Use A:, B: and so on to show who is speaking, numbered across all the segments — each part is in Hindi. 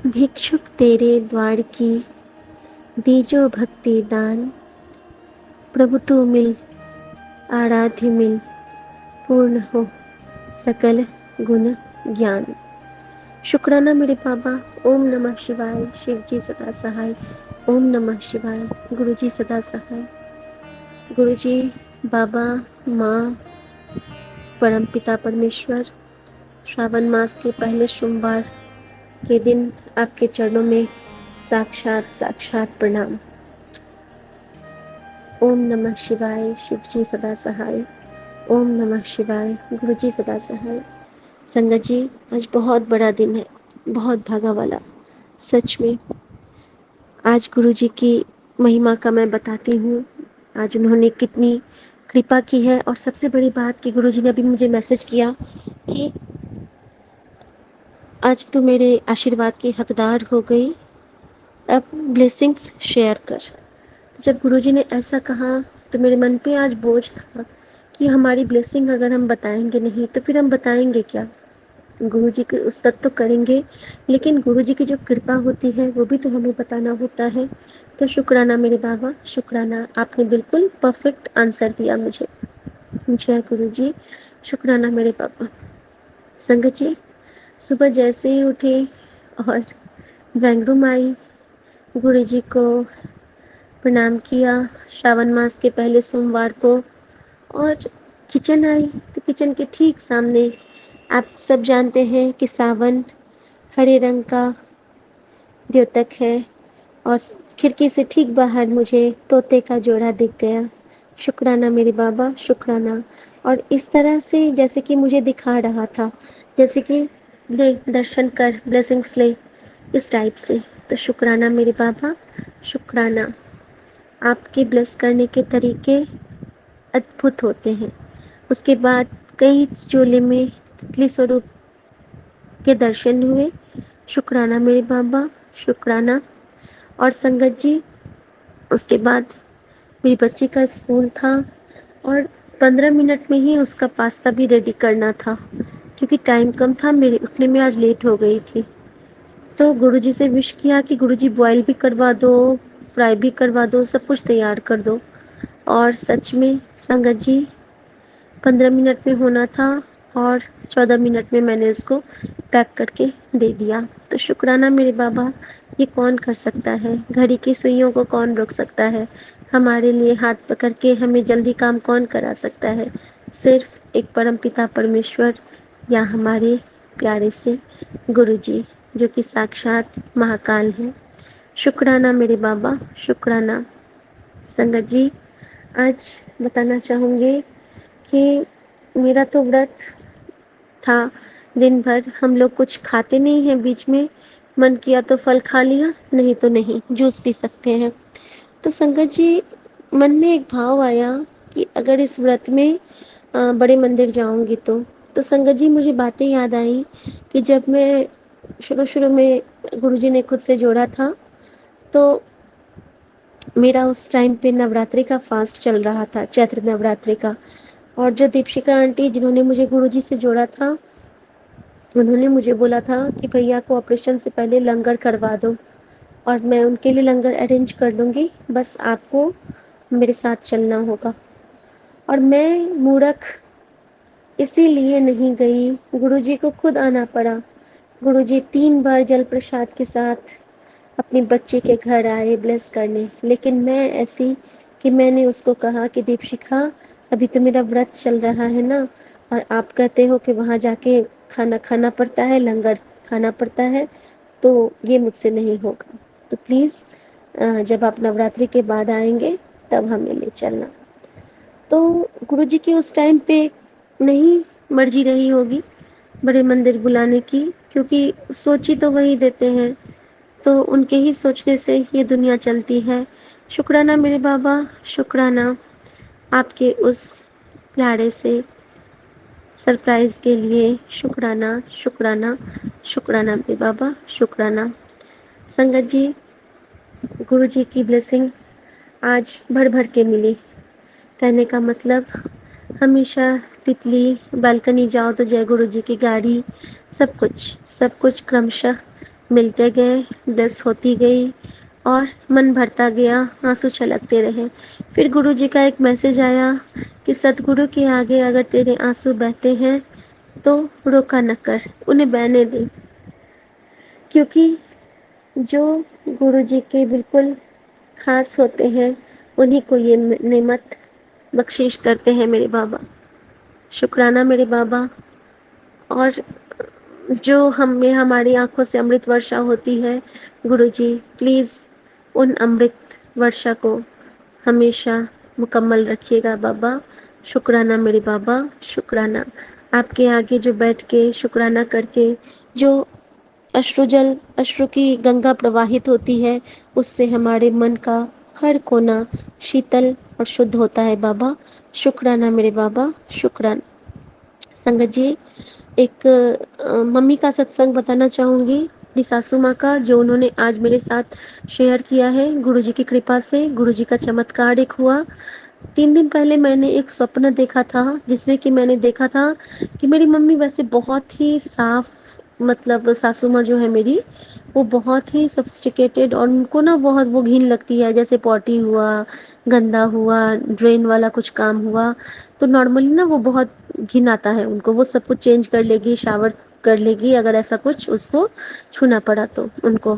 A: भिक्षुक तेरे द्वार की दीजो भक्ति दान। प्रभु तू मिल आराध्य मिल पूर्ण हो सकल गुण ज्ञान। शुक्राना मेरे बाबा। ओम नमः शिवाय। शिव जी सदा सहाय। ओम नमः शिवाय। गुरु जी सदा सहाय। गुरु जी, बाबा, माँ, परम पिता परमेश्वर, श्रावण मास के पहले सोमवार के दिन आपके चरणों में साक्षात साक्षात प्रणाम। ओम नमः शिवाय। शिव जी सदा सहाय। ओम नमः शिवाय। गुरु जी सदा सहाय। संगत जी, आज बहुत बड़ा दिन है, बहुत भागा वाला। सच में आज गुरु जी की महिमा का मैं बताती हूँ। आज उन्होंने कितनी कृपा की है। और सबसे बड़ी बात कि गुरु जी ने अभी मुझे मैसेज किया कि आज तू मेरे आशीर्वाद की हकदार हो गई, अब ब्लेसिंग्स शेयर कर। तो जब गुरुजी ने ऐसा कहा तो मेरे मन पे आज बोझ था कि हमारी ब्लेसिंग अगर हम बताएंगे नहीं तो फिर हम बताएंगे क्या। गुरुजी के उस्तत तो करेंगे, लेकिन गुरुजी की जो कृपा होती है वो भी तो हमें बताना होता है। तो शुक्राना मेरे बाबा, शुक्राना। आपने बिल्कुल परफेक्ट आंसर दिया मुझे। जय गुरुजी। शुक्राना मेरे बाबा। संगत जी, सुबह जैसे ही उठे और ड्राइंग रूम आई, गुरुजी को प्रणाम किया श्रावण मास के पहले सोमवार को, और किचन आई तो किचन के ठीक सामने आप सब जानते हैं कि सावन हरे रंग का द्योतक है, और खिड़की से ठीक बाहर मुझे तोते का जोड़ा दिख गया। शुक्राना मेरे बाबा, शुक्राना। और इस तरह से जैसे कि मुझे दिखा रहा था, जैसे कि ले दर्शन कर, ब्लेसिंग्स ले, इस टाइप से। तो शुक्राना मेरे बाबा, शुक्राना। आपके ब्लेस करने के तरीके अद्भुत होते हैं। उसके बाद कई चोले में तितली स्वरूप के दर्शन हुए। शुक्राना मेरे बाबा, शुक्राना। और संगत जी, उसके बाद मेरी बच्ची का स्कूल था और 15 मिनट में ही उसका पास्ता भी रेडी करना था, क्योंकि टाइम कम था, मेरे उठने में आज लेट हो गई थी। तो गुरुजी से विश किया कि गुरुजी बॉयल भी करवा दो, फ्राई भी करवा दो, सब कुछ तैयार कर दो। और सच में संगत जी, 15 मिनट में होना था और 14 मिनट में मैंने उसको पैक करके दे दिया। तो शुक्राना मेरे बाबा। ये कौन कर सकता है? घड़ी की सुइयों को कौन रोक सकता है? हमारे लिए हाथ पकड़ के हमें जल्दी काम कौन करा सकता है? सिर्फ एक परम पिता परमेश्वर, या हमारे प्यारे से गुरुजी, जो कि साक्षात महाकाल हैं। शुक्राना मेरे बाबा, शुक्राना। संगत जी, आज बताना चाहूँगी कि मेरा तो व्रत था। दिन भर हम लोग कुछ खाते नहीं हैं, बीच में मन किया तो फल खा लिया, नहीं तो नहीं, जूस पी सकते हैं। तो संगत जी, मन में एक भाव आया कि अगर इस व्रत में बड़े मंदिर जाऊंगी तो संगत जी मुझे बातें याद आई कि जब मैं शुरू शुरू में गुरुजी ने खुद से जोड़ा था, तो मेरा उस टाइम पे नवरात्रि का फास्ट चल रहा था, चैत्र नवरात्रि का। और जो दीपशिका आंटी जिन्होंने मुझे गुरुजी से जोड़ा था, उन्होंने मुझे बोला था कि भैया को ऑपरेशन से पहले लंगर करवा दो, और मैं उनके लिए लंगर अरेंज कर लूँगी, बस आपको मेरे साथ चलना होगा। और मैं मूर्ख इसीलिए नहीं गई, गुरुजी को खुद आना पड़ा। गुरुजी 3 बार जल प्रसाद के साथ अपनी बच्ची के घर आए ब्लेस करने, लेकिन मैं ऐसी कि मैंने उसको कहा कि दीपशिखा, अभी तो मेरा व्रत चल रहा है ना, और आप कहते हो कि वहाँ जाके खाना खाना पड़ता है, लंगर खाना पड़ता है, तो ये मुझसे नहीं होगा। तो प्लीज़ जब आप नवरात्रि के बाद आएंगे तब हमें ले चलना। तो गुरुजी की उस टाइम पे नहीं मर्जी रही होगी बड़े मंदिर बुलाने की, क्योंकि सोच ही तो वही देते हैं, तो उनके ही सोचने से ये दुनिया चलती है। शुक्राना मेरे बाबा, शुक्राना आपके उस प्यारे से सरप्राइज के लिए। शुक्राना, शुक्राना, शुक्राना मेरे बाबा, शुक्राना। संगत जी, गुरु जी की ब्लेसिंग आज भर भर के मिली। कहने का मतलब, हमेशा तितली, बालकनी जाओ तो जय गुरु जी की गाड़ी, सब कुछ क्रमशः मिलते गए, ब्लेस होती गई और मन भरता गया, आंसू छलकते रहे। फिर गुरुजी का एक मैसेज आया कि सतगुरु के आगे अगर तेरे आंसू बहते हैं तो रोका न कर, उन्हें बहने दे, क्योंकि जो गुरुजी के बिल्कुल खास होते हैं उन्हीं को ये नेमत बख्शिश करते हैं मेरे बाबा। शुक्राना मेरे बाबा। और जो हमें हमारी आंखों से अमृत वर्षा होती है, गुरुजी प्लीज़ उन अमृत वर्षा को हमेशा मुकम्मल रखिएगा बाबा। शुक्राना मेरे बाबा, शुक्राना। आपके आगे जो बैठ के शुक्राना करके जो अश्रु की गंगा प्रवाहित होती है, उससे हमारे मन का हर कोना शीतल और शुद्ध होता है बाबा। शुक्राना मेरे बाबा, शुक्राना। संगत जी, एक मम्मी का सत्संग बताना चाहूँगी, अपनी सासू माँ का, जो उन्होंने आज मेरे साथ शेयर किया है। गुरुजी की कृपा से, गुरुजी का चमत्कार एक हुआ। 3 दिन पहले मैंने एक स्वप्न देखा था, जिसमें कि मैंने देखा था कि मेरी मम्मी वैसे बहुत ही साफ, मतलब सासू माँ जो है मेरी, वो बहुत ही सोफिस्टिकेटेड, और उनको ना बहुत वो घिन लगती है, जैसे पॉटी हुआ, गंदा हुआ, ड्रेन वाला कुछ काम हुआ, तो नॉर्मली ना वो बहुत घिन आता है उनको, वो सब कुछ चेंज कर लेगी, शावर कर लेगी अगर ऐसा कुछ उसको छूना पड़ा तो उनको।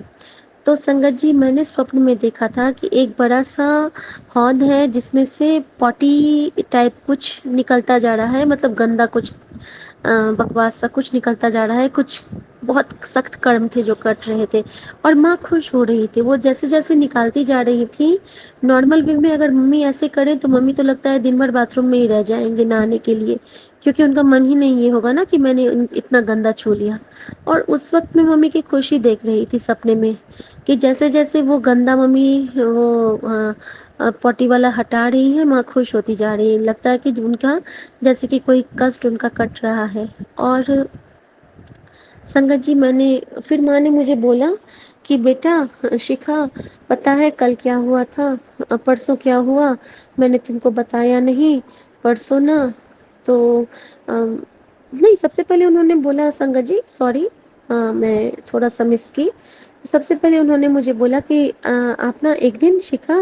A: तो संगत जी, मैंने स्वप्न में देखा था कि एक बड़ा सा हौद है जिसमें से पॉटी टाइप कुछ निकलता जा रहा है, मतलब गंदा कुछ बकवास सा कुछ निकलता जा रहा है, कुछ बहुत सख्त कर्म थे जो कट रहे थे, और माँ खुश हो रही थी। वो जैसे जैसे निकालती जा रही थी, नॉर्मल वे में अगर मम्मी ऐसे करें तो मम्मी तो लगता है दिन भर बाथरूम में ही रह जाएंगे नहाने के लिए, क्योंकि उनका मन ही नहीं ये होगा ना कि मैंने इतना गंदा छू लिया। और उस वक्त में मम्मी की खुशी देख रही थी सपने में, कि जैसे जैसे वो गंदा मम्मी वो पॉटी वाला हटा रही है, माँ खुश होती जा रही है, लगता है कि उनका जैसे कि कोई कष्ट उनका कट रहा है। और संगत जी, मैंने फिर माँ ने मुझे बोला कि बेटा शिखा, पता है कल क्या हुआ था, परसों क्या हुआ, मैंने तुमको बताया नहीं। परसों ना, तो नहीं, सबसे पहले उन्होंने बोला, संगत जी सॉरी, मैं थोड़ा सा मिस की। सबसे पहले उन्होंने मुझे बोला कि आप ना एक दिन शिखा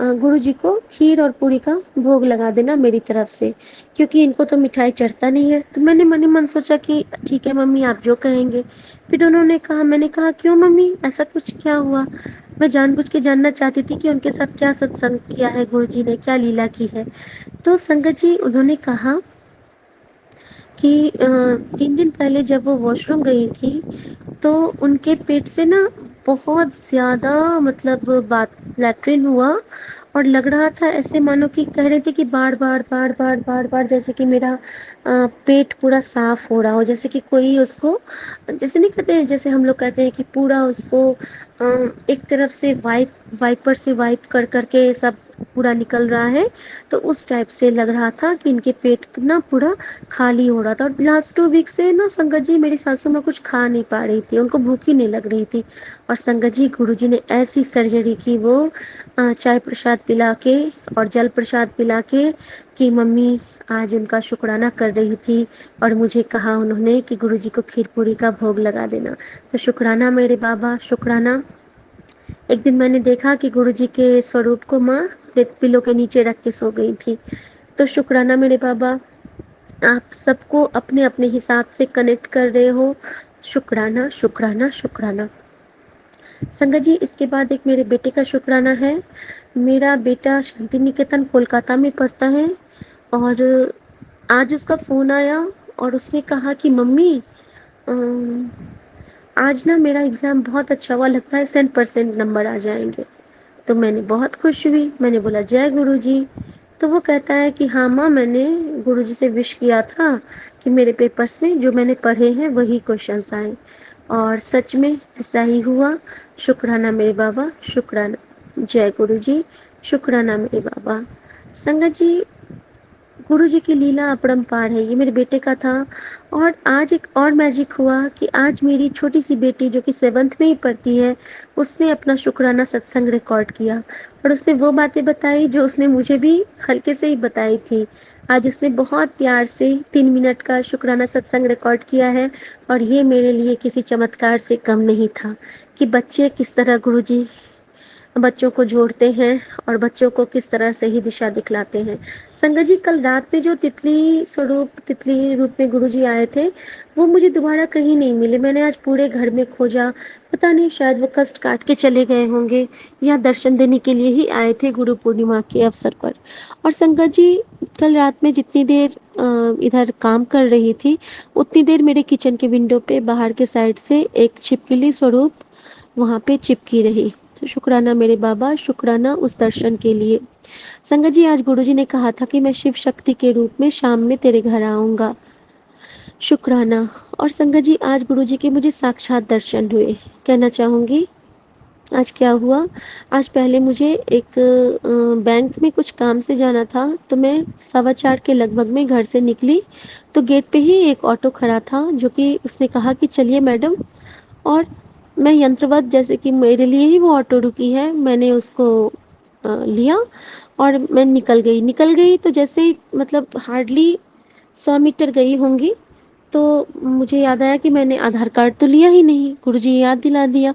A: गुरु जी को खीर और पूरी का भोग लगा देना मेरी तरफ से, क्योंकि इनको तो मिठाई चढ़ता नहीं है। तो मैंने मन ही मन सोचा कि ठीक है मम्मी, आप जो कहेंगे। फिर उन्होंने कहा, मैंने कहा क्यों मम्मी, ऐसा कुछ क्या हुआ? मैं जानबूझ के जानना चाहती थी कि उनके साथ क्या सत्संग किया है, गुरु जी ने क्या लीला की है। तो संगत जी, उन्होंने कहा कि 3 दिन पहले जब वो वॉशरूम गई थी, तो उनके पेट से ना बहुत ज़्यादा, मतलब बात लैट्रिन हुआ, और लग रहा था ऐसे मानो कि कह रहे थे कि बार बार बार बार बार बार, जैसे कि मेरा पेट पूरा साफ हो रहा हो, जैसे कि कोई उसको, जैसे नहीं कहते हैं, जैसे हम लोग कहते हैं कि पूरा उसको एक तरफ से वाइपर से वाइप कर करके सब पूरा निकल रहा है। तो उस टाइप से लग रहा था कि इनके पेट ना पूरा खाली हो रहा था। और लास्ट 2 वीक से ना संगत जी, मेरी सासू माँ कुछ खा नहीं पा रही थी, उनको भूख ही नहीं लग रही थी। और संगत जी, गुरुजी ने ऐसी सर्जरी की, वो चाय प्रसाद पिला के और जल प्रसाद पिला के, कि मम्मी आज उनका शुक्राना कर रही थी, और मुझे कहा उन्होंने कि गुरुजी को खीर पूरी का भोग लगा देना। तो शुक्राना मेरे बाबा, शुक्राना। एक दिन मैंने देखा कि गुरुजी के स्वरूप को माँ पिलो के नीचे रख के सो गई थी। तो शुक्राना मेरे बाबा, आप सबको अपने अपने हिसाब से कनेक्ट कर रहे हो। शुक्राना, शुक्राना, शुक्राना। संगत जी, इसके बाद एक मेरे बेटे का शुक्राना है। मेरा बेटा शांति निकेतन कोलकाता में पढ़ता है, और आज उसका फ़ोन आया और उसने कहा कि मम्मी, अम, आज ना मेरा एग्ज़ाम बहुत अच्छा हुआ, लगता है 100% नंबर आ जाएंगे। तो मैंने बहुत खुश हुई, मैंने बोला जय गुरुजी। तो वो कहता है कि हाँ माँ, मैंने गुरुजी से विश किया था कि मेरे पेपर्स में जो मैंने पढ़े हैं वही क्वेश्चंस आए, और सच में ऐसा ही हुआ। शुक्राना मेरे बाबा, शुक्राना। जय गुरुजी, शुक्राना मेरे बाबा। संगत जी, गुरु जी की लीला अपरंपार है। ये मेरे बेटे का था। और आज एक और मैजिक हुआ कि आज मेरी छोटी सी बेटी, जो कि 7th में ही पढ़ती है, उसने अपना शुक्राना सत्संग रिकॉर्ड किया, और उसने वो बातें बताई जो उसने मुझे भी हल्के से ही बताई थी। आज उसने बहुत प्यार से 3 मिनट का शुक्राना सत्संग रिकॉर्ड किया है। और ये मेरे लिए किसी चमत्कार से कम नहीं था कि बच्चे किस तरह गुरुजी बच्चों को जोड़ते हैं और बच्चों को किस तरह सही दिशा दिखलाते हैं। संगत जी, कल रात में जो तितली रूप में गुरुजी आए थे, वो मुझे दोबारा कहीं नहीं मिले। मैंने आज पूरे घर में खोजा, पता नहीं शायद वो कष्ट काट के चले गए होंगे या दर्शन देने के लिए ही आए थे गुरु पूर्णिमा के अवसर पर। और संगत जी, कल रात में जितनी देर इधर काम कर रही थी, उतनी देर मेरे किचन के विंडो पे बाहर के साइड से एक छिपकली स्वरूप वहाँ पे चिपकी रही। तो शुक्राना मेरे बाबा, शुक्राना उस दर्शन के लिए। संगत जी, आज गुरुजी ने कहा था कि मैं शिव शक्ति के रूप में शाम में तेरे घर आऊँगा। शुक्राना। और संगत जी, आज गुरुजी के मुझे साक्षात दर्शन हुए। कहना चाहूँगी आज क्या हुआ। आज पहले मुझे एक बैंक में कुछ काम से जाना था, तो मैं 4:15 के लगभग में घर से निकली, तो गेट पे ही एक ऑटो खड़ा था, जो कि उसने कहा कि चलिए मैडम। और मैं यंत्रवत, जैसे कि मेरे लिए ही वो ऑटो रुकी है, मैंने उसको लिया और मैं निकल गई तो जैसे ही मतलब हार्डली 100 मीटर गई होंगी, तो मुझे याद आया कि मैंने आधार कार्ड तो लिया ही नहीं। गुरुजी याद दिला दिया।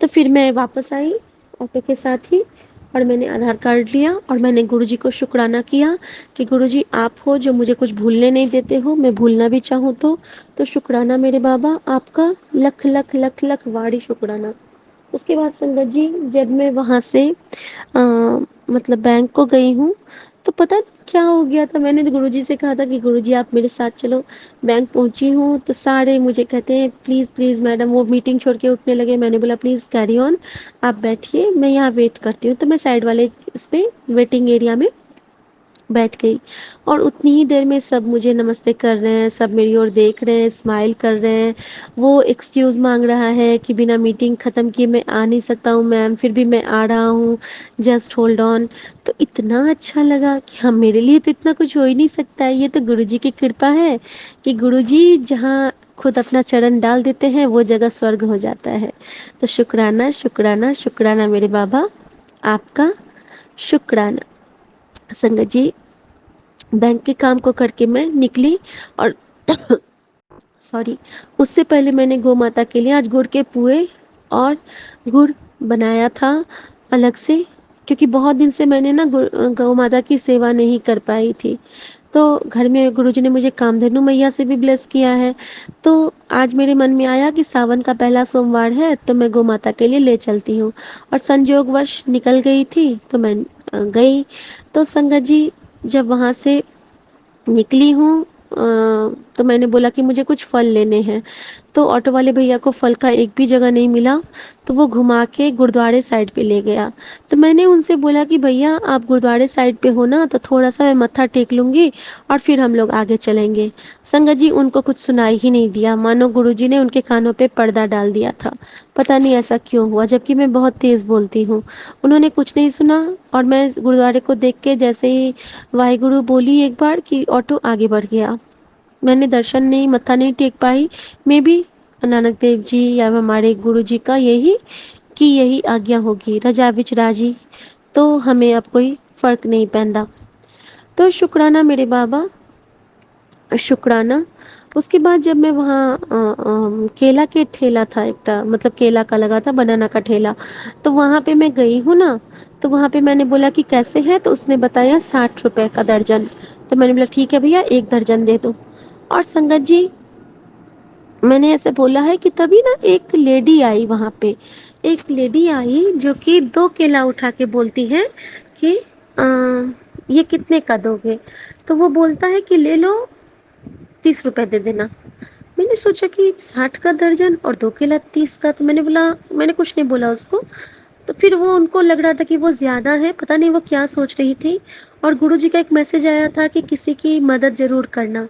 A: तो फिर मैं वापस आई ऑटो के साथ ही, और मैंने आधार कार्ड लिया और मैंने गुरुजी को शुक्राना किया कि गुरुजी आप हो जो मुझे कुछ भूलने नहीं देते हो, मैं भूलना भी चाहूँ तो शुक्राना मेरे बाबा, आपका लख लख लख लख वाड़ी शुक्राना। उसके बाद संगत जी, जब मैं वहाँ से मतलब बैंक को गई हूँ, तो पता नहीं क्या हो गया था। मैंने तो गुरुजी से कहा था कि गुरुजी आप मेरे साथ चलो। बैंक पहुँची हूँ तो सारे मुझे कहते हैं प्लीज़ प्लीज़ मैडम, वो मीटिंग छोड़ के उठने लगे। मैंने बोला प्लीज़ कैरी ऑन, आप बैठिए, मैं यहाँ वेट करती हूँ। तो मैं साइड वाले इस पे वेटिंग एरिया में बैठ गई, और उतनी ही देर में सब मुझे नमस्ते कर रहे हैं, सब मेरी ओर देख रहे हैं, स्माइल कर रहे हैं। वो एक्सक्यूज़ मांग रहा है कि बिना मीटिंग ख़त्म किए मैं आ नहीं सकता हूँ मैम, फिर भी मैं आ रहा हूँ, जस्ट होल्ड ऑन। तो इतना अच्छा लगा कि हाँ, मेरे लिए तो इतना कुछ हो ही नहीं सकता है, ये तो गुरुजी की कृपा है कि गुरुजी जहाँ खुद अपना चरण डाल देते हैं वो जगह स्वर्ग हो जाता है। तो शुक्राना शुक्राना शुक्राना मेरे बाबा, आपका शुक्राना। संगत जी, बैंक के काम को करके मैं निकली, और सॉरी, उससे पहले मैंने गौ माता के लिए आज गुड़ के पुए और गुड़ बनाया था अलग से, क्योंकि बहुत दिन से मैंने ना गौ माता की सेवा नहीं कर पाई थी। तो घर में गुरुजी ने मुझे कामधेनु मैया से भी ब्लेस किया है। तो आज मेरे मन में आया कि सावन का पहला सोमवार है, तो मैं गौ माता के लिए ले चलती हूँ। और संयोगवश निकल गई थी तो मैं गई। तो संगत जी, जब वहाँ से निकली हूँ, तो मैंने बोला कि मुझे कुछ फल लेने हैं। तो ऑटो वाले भैया को फल का एक भी जगह नहीं मिला, तो वो घुमा के गुरुद्वारे साइड पे ले गया। तो मैंने उनसे बोला कि भैया आप गुरुद्वारे साइड पे हो ना, तो थोड़ा सा मैं मत्था टेक लूँगी और फिर हम लोग आगे चलेंगे। संगत जी, उनको कुछ सुनाई ही नहीं दिया, मानो गुरुजी ने उनके कानों पे पर्दा डाल दिया था। पता नहीं ऐसा क्यों हुआ, जबकि मैं बहुत तेज़ बोलती हूँ। उन्होंने कुछ नहीं सुना, और मैं गुरुद्वारे को देख के जैसे ही वाहिगुरु बोली एक बार कि ऑटो आगे बढ़ गया। मैंने दर्शन नहीं, मत्था नहीं टेक पाई। मे बी नानक देव जी या हमारे गुरु जी का यही आज्ञा होगी, रजा विच राजी, तो हमें अब कोई फर्क नहीं पैंदा। तो शुक्राना मेरे बाबा, शुक्राना। उसके बाद जब मैं वहाँ केला के ठेला था एकटा, मतलब केला का लगा था, बनाना का ठेला, तो वहाँ पे मैं गई हूँ ना, तो वहाँ पे मैंने बोला कि कैसे है, तो उसने बताया 60 रुपए का दर्जन। तो मैंने बोला ठीक है भैया, एक दर्जन दे दो। और संगत जी, मैंने ऐसे बोला है कि तभी ना एक लेडी आई वहाँ पे, एक लेडी आई जो कि 2 केला उठा के बोलती है कि ये कितने का दोगे। तो वो बोलता है कि ले लो, 30 रुपए दे देना। मैंने सोचा कि 60 का दर्जन और 2 केला 30 का, तो मैंने बोला, मैंने कुछ नहीं बोला उसको। तो फिर वो, उनको लग रहा था कि वो ज़्यादा है, पता नहीं वो क्या सोच रही थी। और गुरुजी का एक मैसेज आया था कि किसी की मदद ज़रूर करना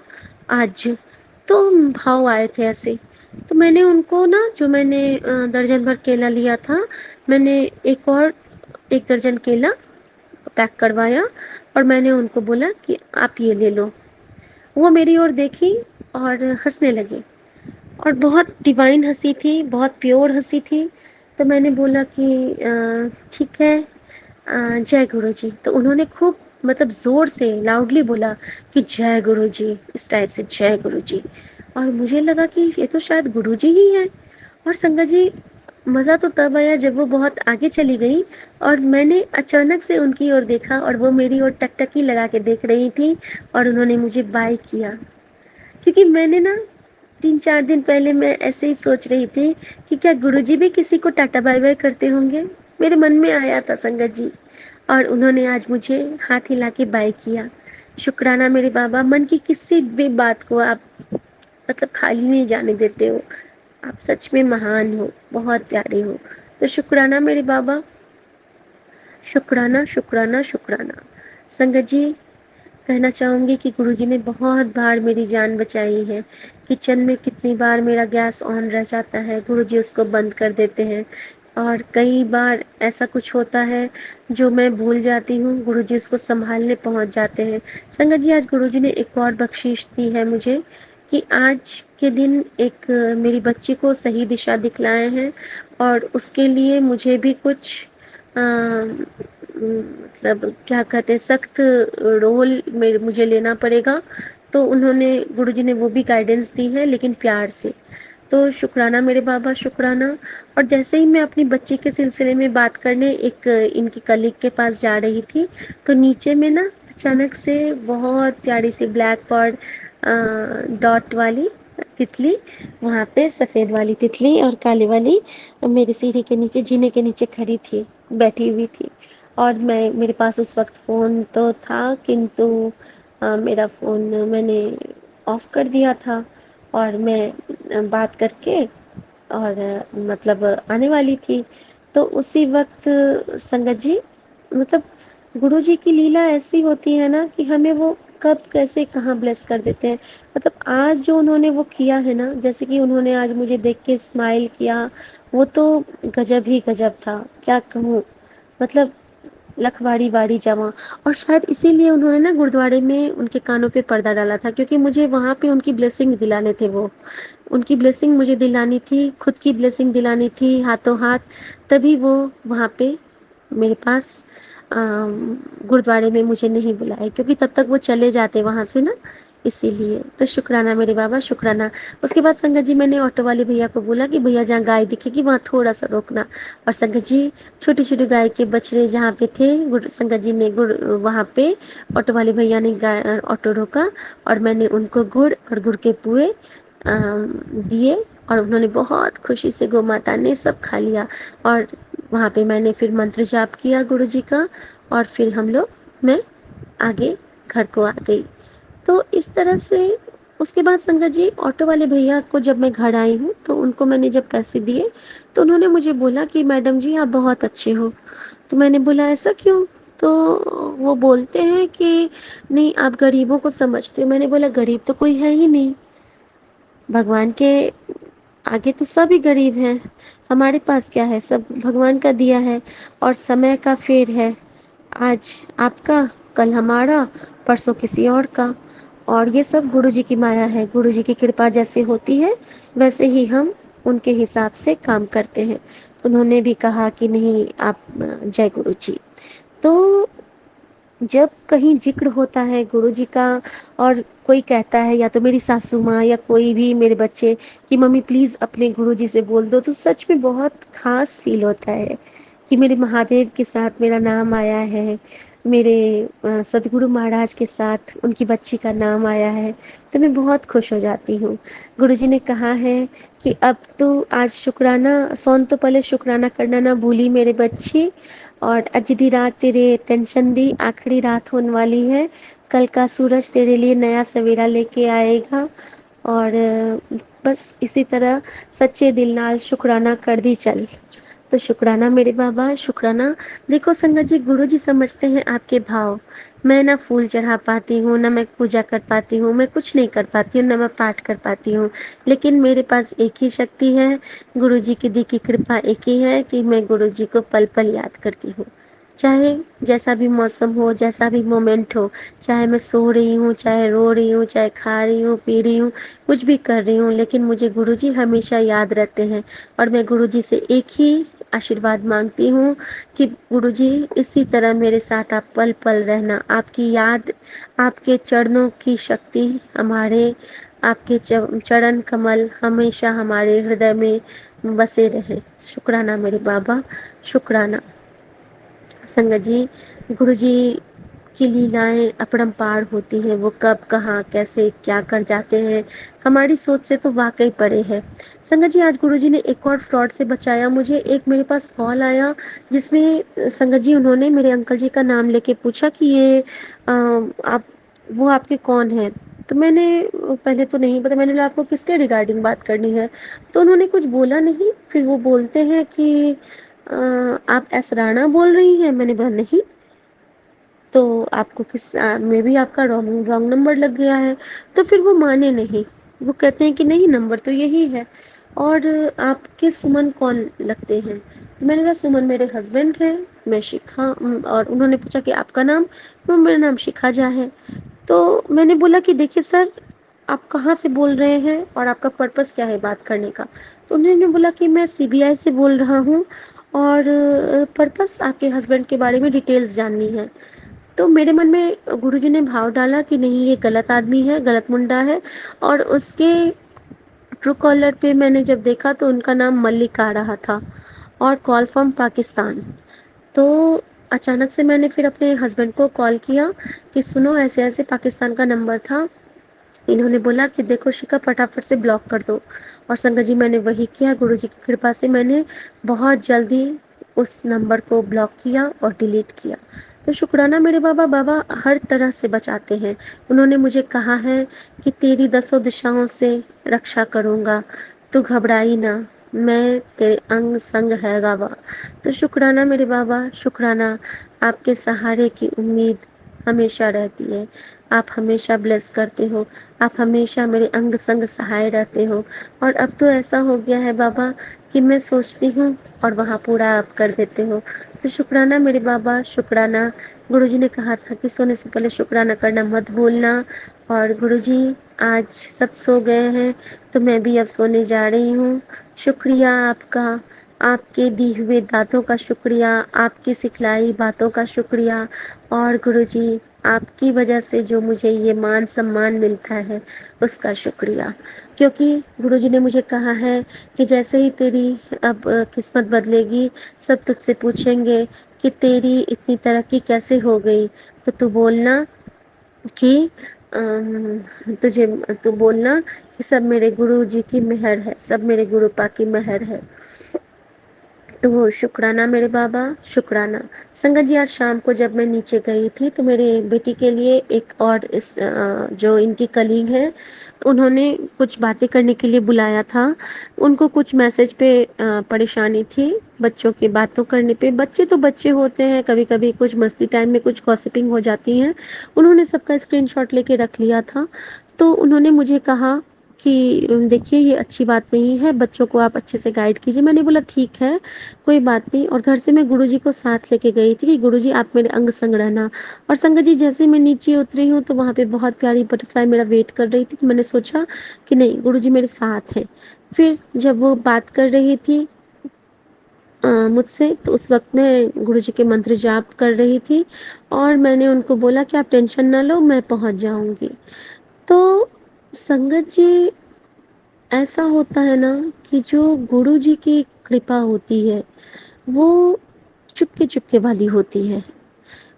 A: आज, तो भाव आए थे ऐसे। तो मैंने उनको ना, जो मैंने दर्जन भर केला लिया था, मैंने एक और 1 दर्जन केला पैक करवाया, और मैंने उनको बोला कि आप ये ले लो। वो मेरी ओर देखी और हंसने लगे, और बहुत डिवाइन हंसी थी, बहुत प्योर हंसी थी। तो मैंने बोला कि ठीक है, जय गुरु जी। तो उन्होंने खूब मतलब ज़ोर से लाउडली बोला कि जय गुरु जी, इस टाइप से जय गुरु जी। और मुझे लगा कि ये तो शायद गुरु जी ही हैं। और संगत जी, मज़ा तो तब आया जब वो बहुत आगे चली गई और मैंने अचानक से उनकी ओर देखा और वो मेरी ओर टकटकी लगा के देख रही थी और उन्होंने मुझे बाय किया। क्योंकि मैंने ना 3-4 दिन पहले मैं ऐसे ही सोच रही थी कि क्या गुरुजी भी किसी को टाटा बाय बाय करते होंगे। मेरे मन में आया था संगत जी, और उन्होंने आज मुझे हाथ हिला के बाय किया। शुक्राना मेरे बाबा, मन की किसी भी बात को आप मतलब खाली नहीं जाने देते हो। आप सच में महान हो, बहुत प्यारे हो। तो शुक्राना मेरे बाबा, शुक्राना शुक्राना शुक्राना। संगत जी, कहना चाहूँगी कि गुरुजी ने बहुत बार मेरी जान बचाई है। किचन में कितनी बार मेरा गैस ऑन रह जाता है, गुरुजी उसको बंद कर देते हैं। और कई बार ऐसा कुछ होता है जो मैं भूल जाती हूँ, गुरुजी उसको संभालने पहुँच जाते हैं। संगत जी, आज गुरुजी ने एक और बख्शीश दी है मुझे कि आज के दिन एक मेरी बच्ची को सही दिशा दिखलाए हैं और उसके लिए मुझे भी कुछ मतलब क्या कहते हैं, सख्त रोल में मुझे लेना पड़ेगा। तो उन्होंने गुरुजी ने वो भी गाइडेंस दी है, लेकिन प्यार से। तो शुक्राना मेरे बाबा, शुक्राना। और जैसे ही मैं अपनी बच्ची के सिलसिले में बात करने एक इनकी कलीग के पास जा रही थी, तो नीचे में ना अचानक से बहुत प्यारी सी ब्लैक बर्ड डॉट वाली तितली, वहाँ पे सफ़ेद वाली तितली और काले वाली मेरी सीढ़ी के नीचे, जीने के नीचे खड़ी थी, बैठी हुई थी। और मेरे पास उस वक्त फ़ोन तो था, किंतु मेरा फ़ोन मैंने ऑफ कर दिया था और मैं बात करके और मतलब आने वाली थी। तो उसी वक्त संगत जी, मतलब गुरु जी की लीला ऐसी होती है ना कि हमें वो कब कैसे कहाँ ब्लेस कर देते हैं। मतलब आज जो उन्होंने वो किया है ना, जैसे कि उन्होंने आज मुझे देख के स्माइल किया, वो तो गजब ही गजब था, क्या कहूँ। मतलब लखवाड़ी वाड़ी जमा। और शायद इसीलिए उन्होंने ना गुरुद्वारे में उनके कानों पे पर्दा डाला था, क्योंकि मुझे वहाँ पे उनकी ब्लेसिंग दिलाने थे। वो उनकी ब्लेसिंग मुझे दिलानी थी, खुद की ब्लेसिंग दिलानी थी हाथों हाथ। तभी वो वहाँ पे मेरे पास गुरुद्वारे में मुझे नहीं बुलाए, क्योंकि तब तक वो चले जाते वहाँ से ना, इसीलिए। तो शुक्राना मेरे बाबा, शुक्राना। उसके बाद संगत जी, मैंने ऑटो वाले भैया को बोला कि भैया जहाँ गाय दिखेगी वहाँ थोड़ा सा रोकना। और संगत जी, छोटे छोटे गाय के बछड़े जहाँ पे थे, संगत जी ने गुड़ वहाँ पे ऑटो वाले भैया ने ऑटो रोका और मैंने उनको गुड़ और गुड़ के पुए दिए और उन्होंने बहुत खुशी से, गौ माता ने सब खा लिया। और वहाँ पे मैंने फिर मंत्र जाप किया गुरु जी का, और फिर हम लोग, मैं आगे घर को आ गई। तो इस तरह से उसके बाद संगत जी, ऑटो वाले भैया को जब मैं घर आई हूँ तो उनको मैंने जब पैसे दिए तो उन्होंने मुझे बोला कि मैडम जी आप बहुत अच्छे हो। तो मैंने बोला ऐसा क्यों? तो वो बोलते हैं कि नहीं, आप गरीबों को समझते हो। मैंने बोला गरीब तो कोई है ही नहीं, भगवान के आगे तो सभी गरीब हैं। हमारे पास क्या है, सब भगवान का दिया है और समय का फेर है। आज आपका, कल हमारा, परसों किसी और का। और ये सब गुरु जी की माया है। गुरु जी की कृपा जैसे होती है वैसे ही हम उनके हिसाब से काम करते हैं। तो उन्होंने भी कहा कि नहीं आप जय गुरु जी। तो जब कहीं जिक्र होता है गुरु जी का और कोई कहता है, या तो मेरी सासू माँ या कोई भी मेरे बच्चे, कि मम्मी प्लीज़ अपने गुरु जी से बोल दो, तो सच में बहुत खास फील होता है कि मेरे महादेव के साथ मेरा नाम आया है, मेरे सदगुरु महाराज के साथ उनकी बच्ची का नाम आया है। तो मैं बहुत खुश हो जाती हूँ। गुरु जी ने कहा है कि अब तो आज शुक्राना, सोन तो पहले शुक्राना करना ना भूली मेरे बच्ची, और अज दी रात तेरे टेंशन दी आखिरी रात होने वाली है, कल का सूरज तेरे लिए नया सवेरा लेके आएगा। और बस इसी तरह सच्चे दिल नाल शुक्राना कर दी चल। तो शुक्राना मेरे बाबा, शुक्राना। देखो संगत जी, गुरु जी समझते हैं आपके भाव। मैं ना फूल चढ़ा पाती हूँ, ना मैं पूजा कर पाती हूँ, मैं कुछ नहीं कर पाती हूँ, ना मैं पाठ कर पाती हूँ, लेकिन मेरे पास एक ही शक्ति है, गुरु जी की दी की कृपा एक ही है कि मैं गुरु जी को पल पल याद करती हूँ। चाहे जैसा भी मौसम हो, जैसा भी मोमेंट हो, चाहे मैं सो रही हूँ, चाहे रो रही हूँ, चाहे खा रही हूँ, पी रही हूँ, कुछ भी कर रही हूँ, लेकिन मुझे गुरुजी हमेशा याद रहते हैं। और मैं गुरुजी से एक ही आशीर्वाद मांगती हूँ कि गुरुजी इसी तरह मेरे साथ आप पल पल रहना। आपकी याद, आपके चरणों की शक्ति हमारे, आपके चरण कमल हमेशा हमारे हृदय में बसे रहे। शुक्राना मेरे बाबा, शुक्राना। संगत जी, गुरु जी की लीलाएं अपरंपार होती हैं। वो कब कहाँ कैसे क्या कर जाते हैं, हमारी सोच से तो वाकई परे है। संगत जी, आज गुरु जी ने एक और फ्रॉड से बचाया मुझे। एक मेरे पास कॉल आया जिसमें संगत जी उन्होंने मेरे अंकल जी का नाम लेके पूछा कि ये आप, वो आपके कौन है। तो मैंने पहले तो नहीं पता, मैंने बोला आपको किसके रिगार्डिंग बात करनी है। तो उन्होंने कुछ बोला नहीं, फिर वो बोलते हैं कि आप एस राणा बोल रही हैं। मैंने बोला नहीं, तो आपको मे भी आपका रॉन्ग रॉन्ग नंबर लग गया है। तो फिर वो माने नहीं, वो कहते हैं कि नहीं, नंबर तो यही है। और आपके सुमन कौन लगते हैं। तो मैंने बोला सुमन मेरे हस्बैंड हैं, मैं शिखा। और उन्होंने पूछा कि आपका नाम, तो मेरा नाम शिखा झा है। तो मैंने बोला कि देखिए सर, आप कहाँ से बोल रहे हैं और आपका पर्पस क्या है बात करने का। तो उन्होंने बोला कि मैं सीबीआई से बोल रहा हूँ और पर्पस आपके हस्बैंड के बारे में डिटेल्स जाननी है। तो मेरे मन में गुरुजी ने भाव डाला कि नहीं, ये गलत आदमी है, गलत मुंडा है। और उसके ट्रू कॉलर पे मैंने जब देखा तो उनका नाम मलिक आ रहा था और कॉल फ्रॉम पाकिस्तान। तो अचानक से मैंने फिर अपने हस्बैंड को कॉल किया कि सुनो, ऐसे ऐसे पाकिस्तान का नंबर था। इन्होंने बोला कि देखो शिखा, फटाफट से ब्लॉक कर दो। और संगत जी, मैंने वही किया। गुरु जी की कृपा से मैंने बहुत जल्दी उस नंबर को ब्लॉक किया और डिलीट किया। तो शुक्राना मेरे बाबा, बाबा हर तरह से बचाते हैं। उन्होंने मुझे कहा है कि तेरी 10 दिशाओं से रक्षा करूँगा, तू घबराई ना, मैं तेरे अंग संग है बाबा। तो शुक्राना मेरे बाबा, शुक्राना। आपके सहारे की उम्मीद हमेशा रहती है। आप हमेशा ब्लेस करते हो, आप हमेशा मेरे अंग संग सहाय रहते हो। और अब तो ऐसा हो गया है बाबा कि मैं सोचती हूँ और वहाँ पूरा आप कर देते हो। तो शुक्राना मेरे बाबा, शुक्राना। गुरुजी ने कहा था कि सोने से पहले शुक्राना करना मत भूलना। और गुरुजी, आज सब सो गए हैं तो मैं भी अब सोने जा रही हूँ। शुक्रिया आपका, आपके दी हुए दांतों का शुक्रिया, आपकी सिखलाई बातों का शुक्रिया। और गुरुजी, आपकी वजह से जो मुझे ये मान सम्मान मिलता है उसका शुक्रिया। क्योंकि गुरुजी ने मुझे कहा है कि जैसे ही तेरी अब किस्मत बदलेगी, सब तुझसे पूछेंगे कि तेरी इतनी तरक्की कैसे हो गई। तो तू बोलना कि तुझे तू बोलना कि सब मेरे गुरु जी की मेहर है, सब मेरे गुरु पाक की मेहर है। तो शुक्राना मेरे बाबा, शुक्राना। संगत जी, आज शाम को जब मैं नीचे गई थी तो मेरे बेटी के लिए एक और जो इनकी कलीग है, उन्होंने कुछ बातें करने के लिए बुलाया था। उनको कुछ मैसेज पे परेशानी थी, बच्चों की बातों करने पे। बच्चे तो बच्चे होते हैं, कभी कभी कुछ मस्ती टाइम में कुछ गॉसिपिंग हो जाती है। उन्होंने सबका स्क्रीनशॉट लेके रख लिया था। तो उन्होंने मुझे कहा कि देखिए, ये अच्छी बात नहीं है, बच्चों को आप अच्छे से गाइड कीजिए। मैंने बोला ठीक है, कोई बात नहीं। और घर से मैं गुरुजी को साथ लेके गई थी कि गुरुजी आप मेरे अंग संग रहना। और संगत जी, जैसे मैं नीचे उतरी हूँ तो वहाँ पे बहुत प्यारी बटरफ्लाई मेरा वेट कर रही थी। तो मैंने सोचा कि नहीं, गुरुजी मेरे साथ हैं। फिर जब वो बात कर रही थी मुझसे, तो उस वक्त मैं गुरुजी के मंत्र जाप कर रही थी और मैंने उनको बोला कि आप टेंशन ना लो, मैं पहुँच जाऊँगी। तो संगत जी, ऐसा होता है ना कि जो गुरु जी की कृपा होती है वो चुपके चुपके वाली होती है।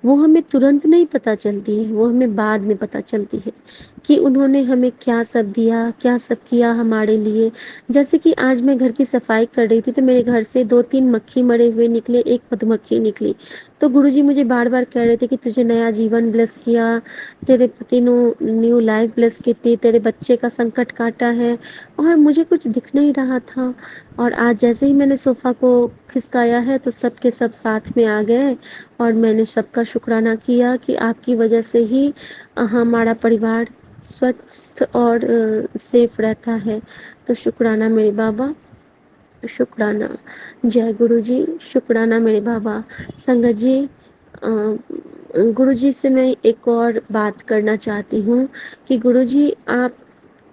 A: वो हमें तुरंत नहीं पता चलती है, वो हमें बाद में पता चलती है कि उन्होंने हमें क्या सब दिया, क्या सब किया हमारे लिए। जैसे कि आज मैं घर की सफाई कर रही थी तो मेरे घर से 2-3 मक्खी मरे हुए निकले, एक मधुमक्खी निकली। तो गुरुजी मुझे बार बार कह रहे थे कि तुझे नया जीवन ब्लेस किया, तेरे पति नो न्यू लाइफ ब्लेस की थी, तेरे बच्चे का संकट काटा है। और मुझे कुछ दिख नहीं रहा था। और आज जैसे ही मैंने सोफ़ा को खिसकाया है तो सब के सब साथ में आ गए और मैंने सबका शुक्राना किया कि आपकी वजह से ही हमारा परिवार स्वस्थ और सेफ रहता है। तो शुक्राना मेरे बाबा, शुक्राना। जय गुरु जी, शुक्राना मेरे बाबा। संगत जी, गुरु जी से मैं एक और बात करना चाहती हूँ कि गुरु जी, आप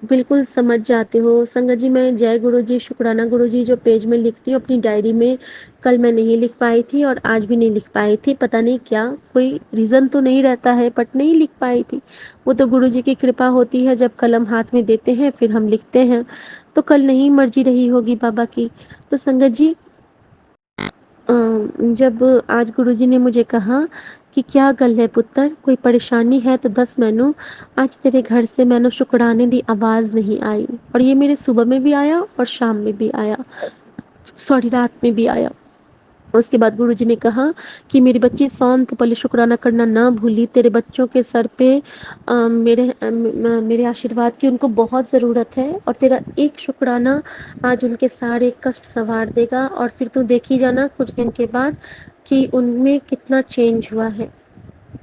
A: बिल्कुल समझ जाते हो। संगत जी, मैं जय गुरु जी, शुक्राना गुरु जी जो पेज में लिखती हूँ अपनी डायरी में, कल मैं नहीं लिख पाई थी और आज भी नहीं लिख पाई थी। पता नहीं क्या, कोई रीज़न तो नहीं रहता है, बट नहीं लिख पाई थी। वो तो गुरु जी की कृपा होती है, जब कलम हाथ में देते हैं फिर हम लिखते हैं। तो कल नहीं मर्जी रही होगी बाबा की। तो संगत जी, जब आज गुरुजी ने मुझे कहा कि क्या गल है पुत्र, कोई परेशानी है तो दस मैनू। आज तेरे घर से मैनू शुक्राने दी आवाज़ नहीं आई, और ये मेरे सुबह में भी आया और शाम में भी आया, सॉरी रात में भी आया। उसके बाद गुरुजी ने कहा कि मेरी बच्ची सौन, तो पहले शुक्राना करना ना भूली। तेरे बच्चों के सर पे मेरे आशीर्वाद की उनको बहुत ज़रूरत है, और तेरा एक शुक्राना आज उनके सारे कष्ट संवार देगा। और फिर तू देखी जाना कुछ दिन के बाद कि उनमें कितना चेंज हुआ है।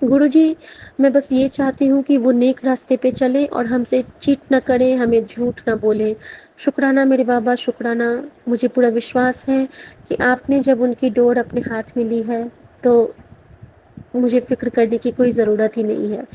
A: गुरुजी, मैं बस ये चाहती हूँ कि वो नेक रास्ते पे चले और हमसे चीट ना करे, हमें झूठ ना बोले। शुक्राना मेरे बाबा, शुक्राना। मुझे पूरा विश्वास है कि आपने जब उनकी डोर अपने हाथ में ली है तो मुझे फ़िक्र करने की कोई ज़रूरत ही नहीं है।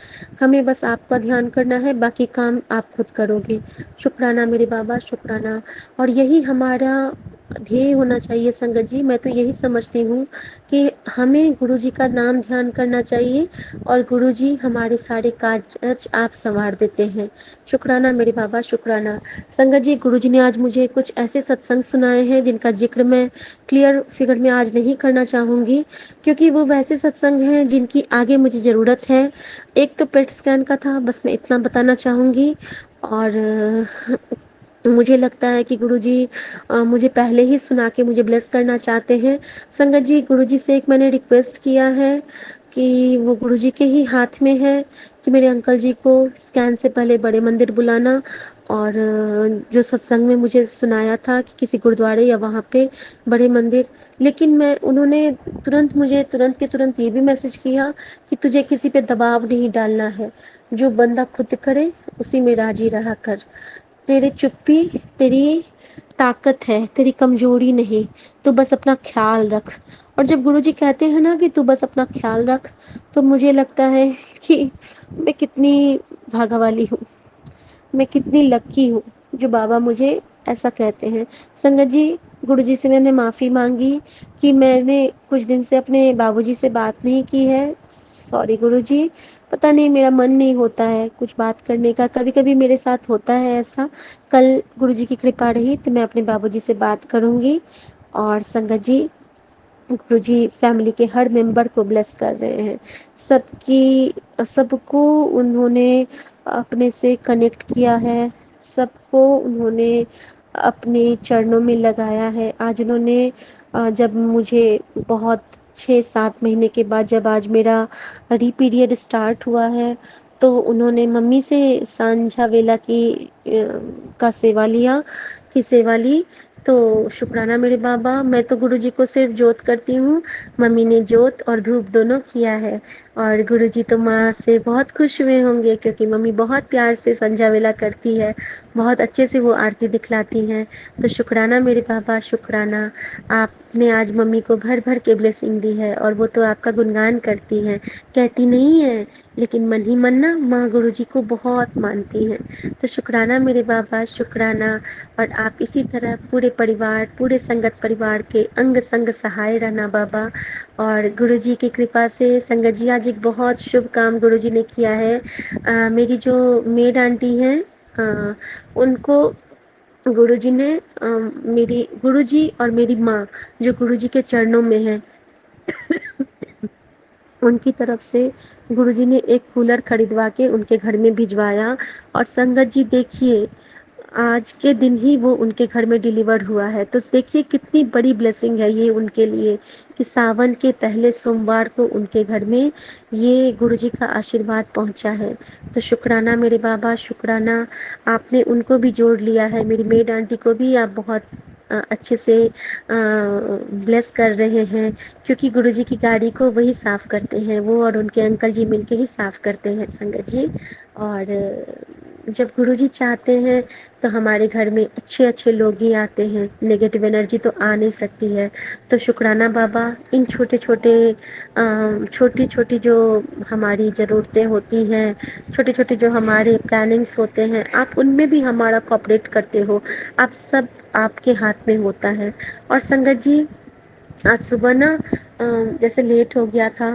A: हमें बस आपका ध्यान करना है, बाकी काम आप खुद करोगे। शुक्राना मेरे बाबा, शुक्राना। और यही हमारा ध्येय होना चाहिए संगत जी। मैं तो यही समझती हूँ कि हमें गुरुजी का नाम ध्यान करना चाहिए, और गुरुजी हमारे सारे काज आप संवार देते हैं। शुक्राना मेरे बाबा, शुक्राना। संगत जी, गुरुजी ने आज मुझे कुछ ऐसे सत्संग सुनाए हैं जिनका जिक्र मैं क्लियर फिगर में आज नहीं करना चाहूँगी, क्योंकि वो वैसे सत्संग हैं जिनकी आगे मुझे ज़रूरत है। एक तो पेट स्कैन का था, बस मैं इतना बताना चाहूँगी। और मुझे लगता है कि गुरुजी मुझे पहले ही सुना के मुझे ब्लेस करना चाहते हैं। संगत जी, गुरुजी से एक मैंने रिक्वेस्ट किया है कि वो गुरुजी के ही हाथ में है कि मेरे अंकल जी को स्कैन से पहले बड़े मंदिर बुलाना। और जो सत्संग में मुझे सुनाया था कि किसी गुरुद्वारे या वहाँ पे बड़े मंदिर, लेकिन मैं उन्होंने मुझे तुरंत के तुरंत ये भी मैसेज किया कि तुझे किसी पे दबाव नहीं डालना है, जो बंदा खुद करे उसी में राजी रहा कर। तेरे चुप्पी तेरी ताकत है, तेरी कमजोरी नहीं। तो बस अपना ख्याल रख। और जब गुरुजी कहते हैं ना कि तू बस अपना ख्याल रख, तो मुझे लगता है कि मैं कितनी भागा वाली हूँ, मैं कितनी लकी हूँ जो बाबा मुझे ऐसा कहते हैं। संगत जी, गुरुजी से मैंने माफ़ी मांगी कि मैंने कुछ दिन से अपने बाबूजी से बात नहीं की है। सॉरी गुरुजी, पता नहीं मेरा मन नहीं होता है कुछ बात करने का, कभी कभी मेरे साथ होता है ऐसा। कल गुरुजी की कृपा रही तो मैं अपने बाबूजी से बात करूँगी। और संगत जी, गुरुजी फैमिली के हर मेंबर को ब्लेस कर रहे हैं। सबको उन्होंने अपने से कनेक्ट किया है, सबको उन्होंने अपने चरणों में लगाया है। आज उन्होंने जब मुझे बहुत 6-7 महीने के बाद जब आज मेरा पीरियड स्टार्ट हुआ है, तो उन्होंने मम्मी से सांझा वेला का सेवा ली। तो शुक्राना मेरे बाबा। मैं तो गुरुजी को सिर्फ जोत करती हूँ, मम्मी ने जोत और धूप दोनों किया है। और गुरुजी तो माँ से बहुत खुश हुए होंगे, क्योंकि मम्मी बहुत प्यार से संझा वेला करती है, बहुत अच्छे से वो आरती दिखलाती हैं। तो शुक्राना मेरे बाबा, शुक्राना। आपने आज मम्मी को भर भर के ब्लेसिंग दी है, और वो तो आपका गुणगान करती हैं, कहती नहीं है लेकिन मन ही मन ना माँ गुरुजी को बहुत मानती हैं। तो शुक्राना मेरे बाबा, शुक्राना। और आप इसी तरह पूरे परिवार, पूरे संगत परिवार के अंग संग सहाय रहना बाबा। और गुरुजी की कृपा से संगत जी, आज एक बहुत शुभ काम गुरुजी ने किया है। मेरी जो मेड आंटी हैं, उनको गुरुजी ने मेरी गुरुजी और मेरी माँ जो गुरुजी के चरणों में है, उनकी तरफ से गुरुजी ने एक कूलर खरीदवा के उनके घर में भिजवाया। और संगत जी देखिए, आज के दिन ही वो उनके घर में डिलीवर हुआ है। तो देखिए कितनी बड़ी ब्लेसिंग है ये उनके लिए, कि सावन के पहले सोमवार को उनके घर में ये गुरुजी का आशीर्वाद पहुंचा है। तो शुक्राना मेरे बाबा, शुक्राना। आपने उनको भी जोड़ लिया है, मेरी मेड आंटी को भी आप बहुत अच्छे से ब्लेस कर रहे हैं, क्योंकि गुरुजी की गाड़ी को वही साफ़ करते हैं, वो और उनके अंकल जी मिलके ही साफ़ करते हैं संगत जी। और जब गुरुजी चाहते हैं तो हमारे घर में अच्छे अच्छे लोग ही आते हैं, नेगेटिव एनर्जी तो आ नहीं सकती है। तो शुक्राना बाबा, इन छोटे छोटे छोटी छोटी जो हमारी ज़रूरतें होती हैं, छोटे छोटे जो हमारे प्लानिंग्स होते हैं, आप उनमें भी हमारा कोऑपरेट करते हो। आप सब आपके हाथ में होता है। और संगत जी, आज सुबह ना जैसे लेट हो गया था,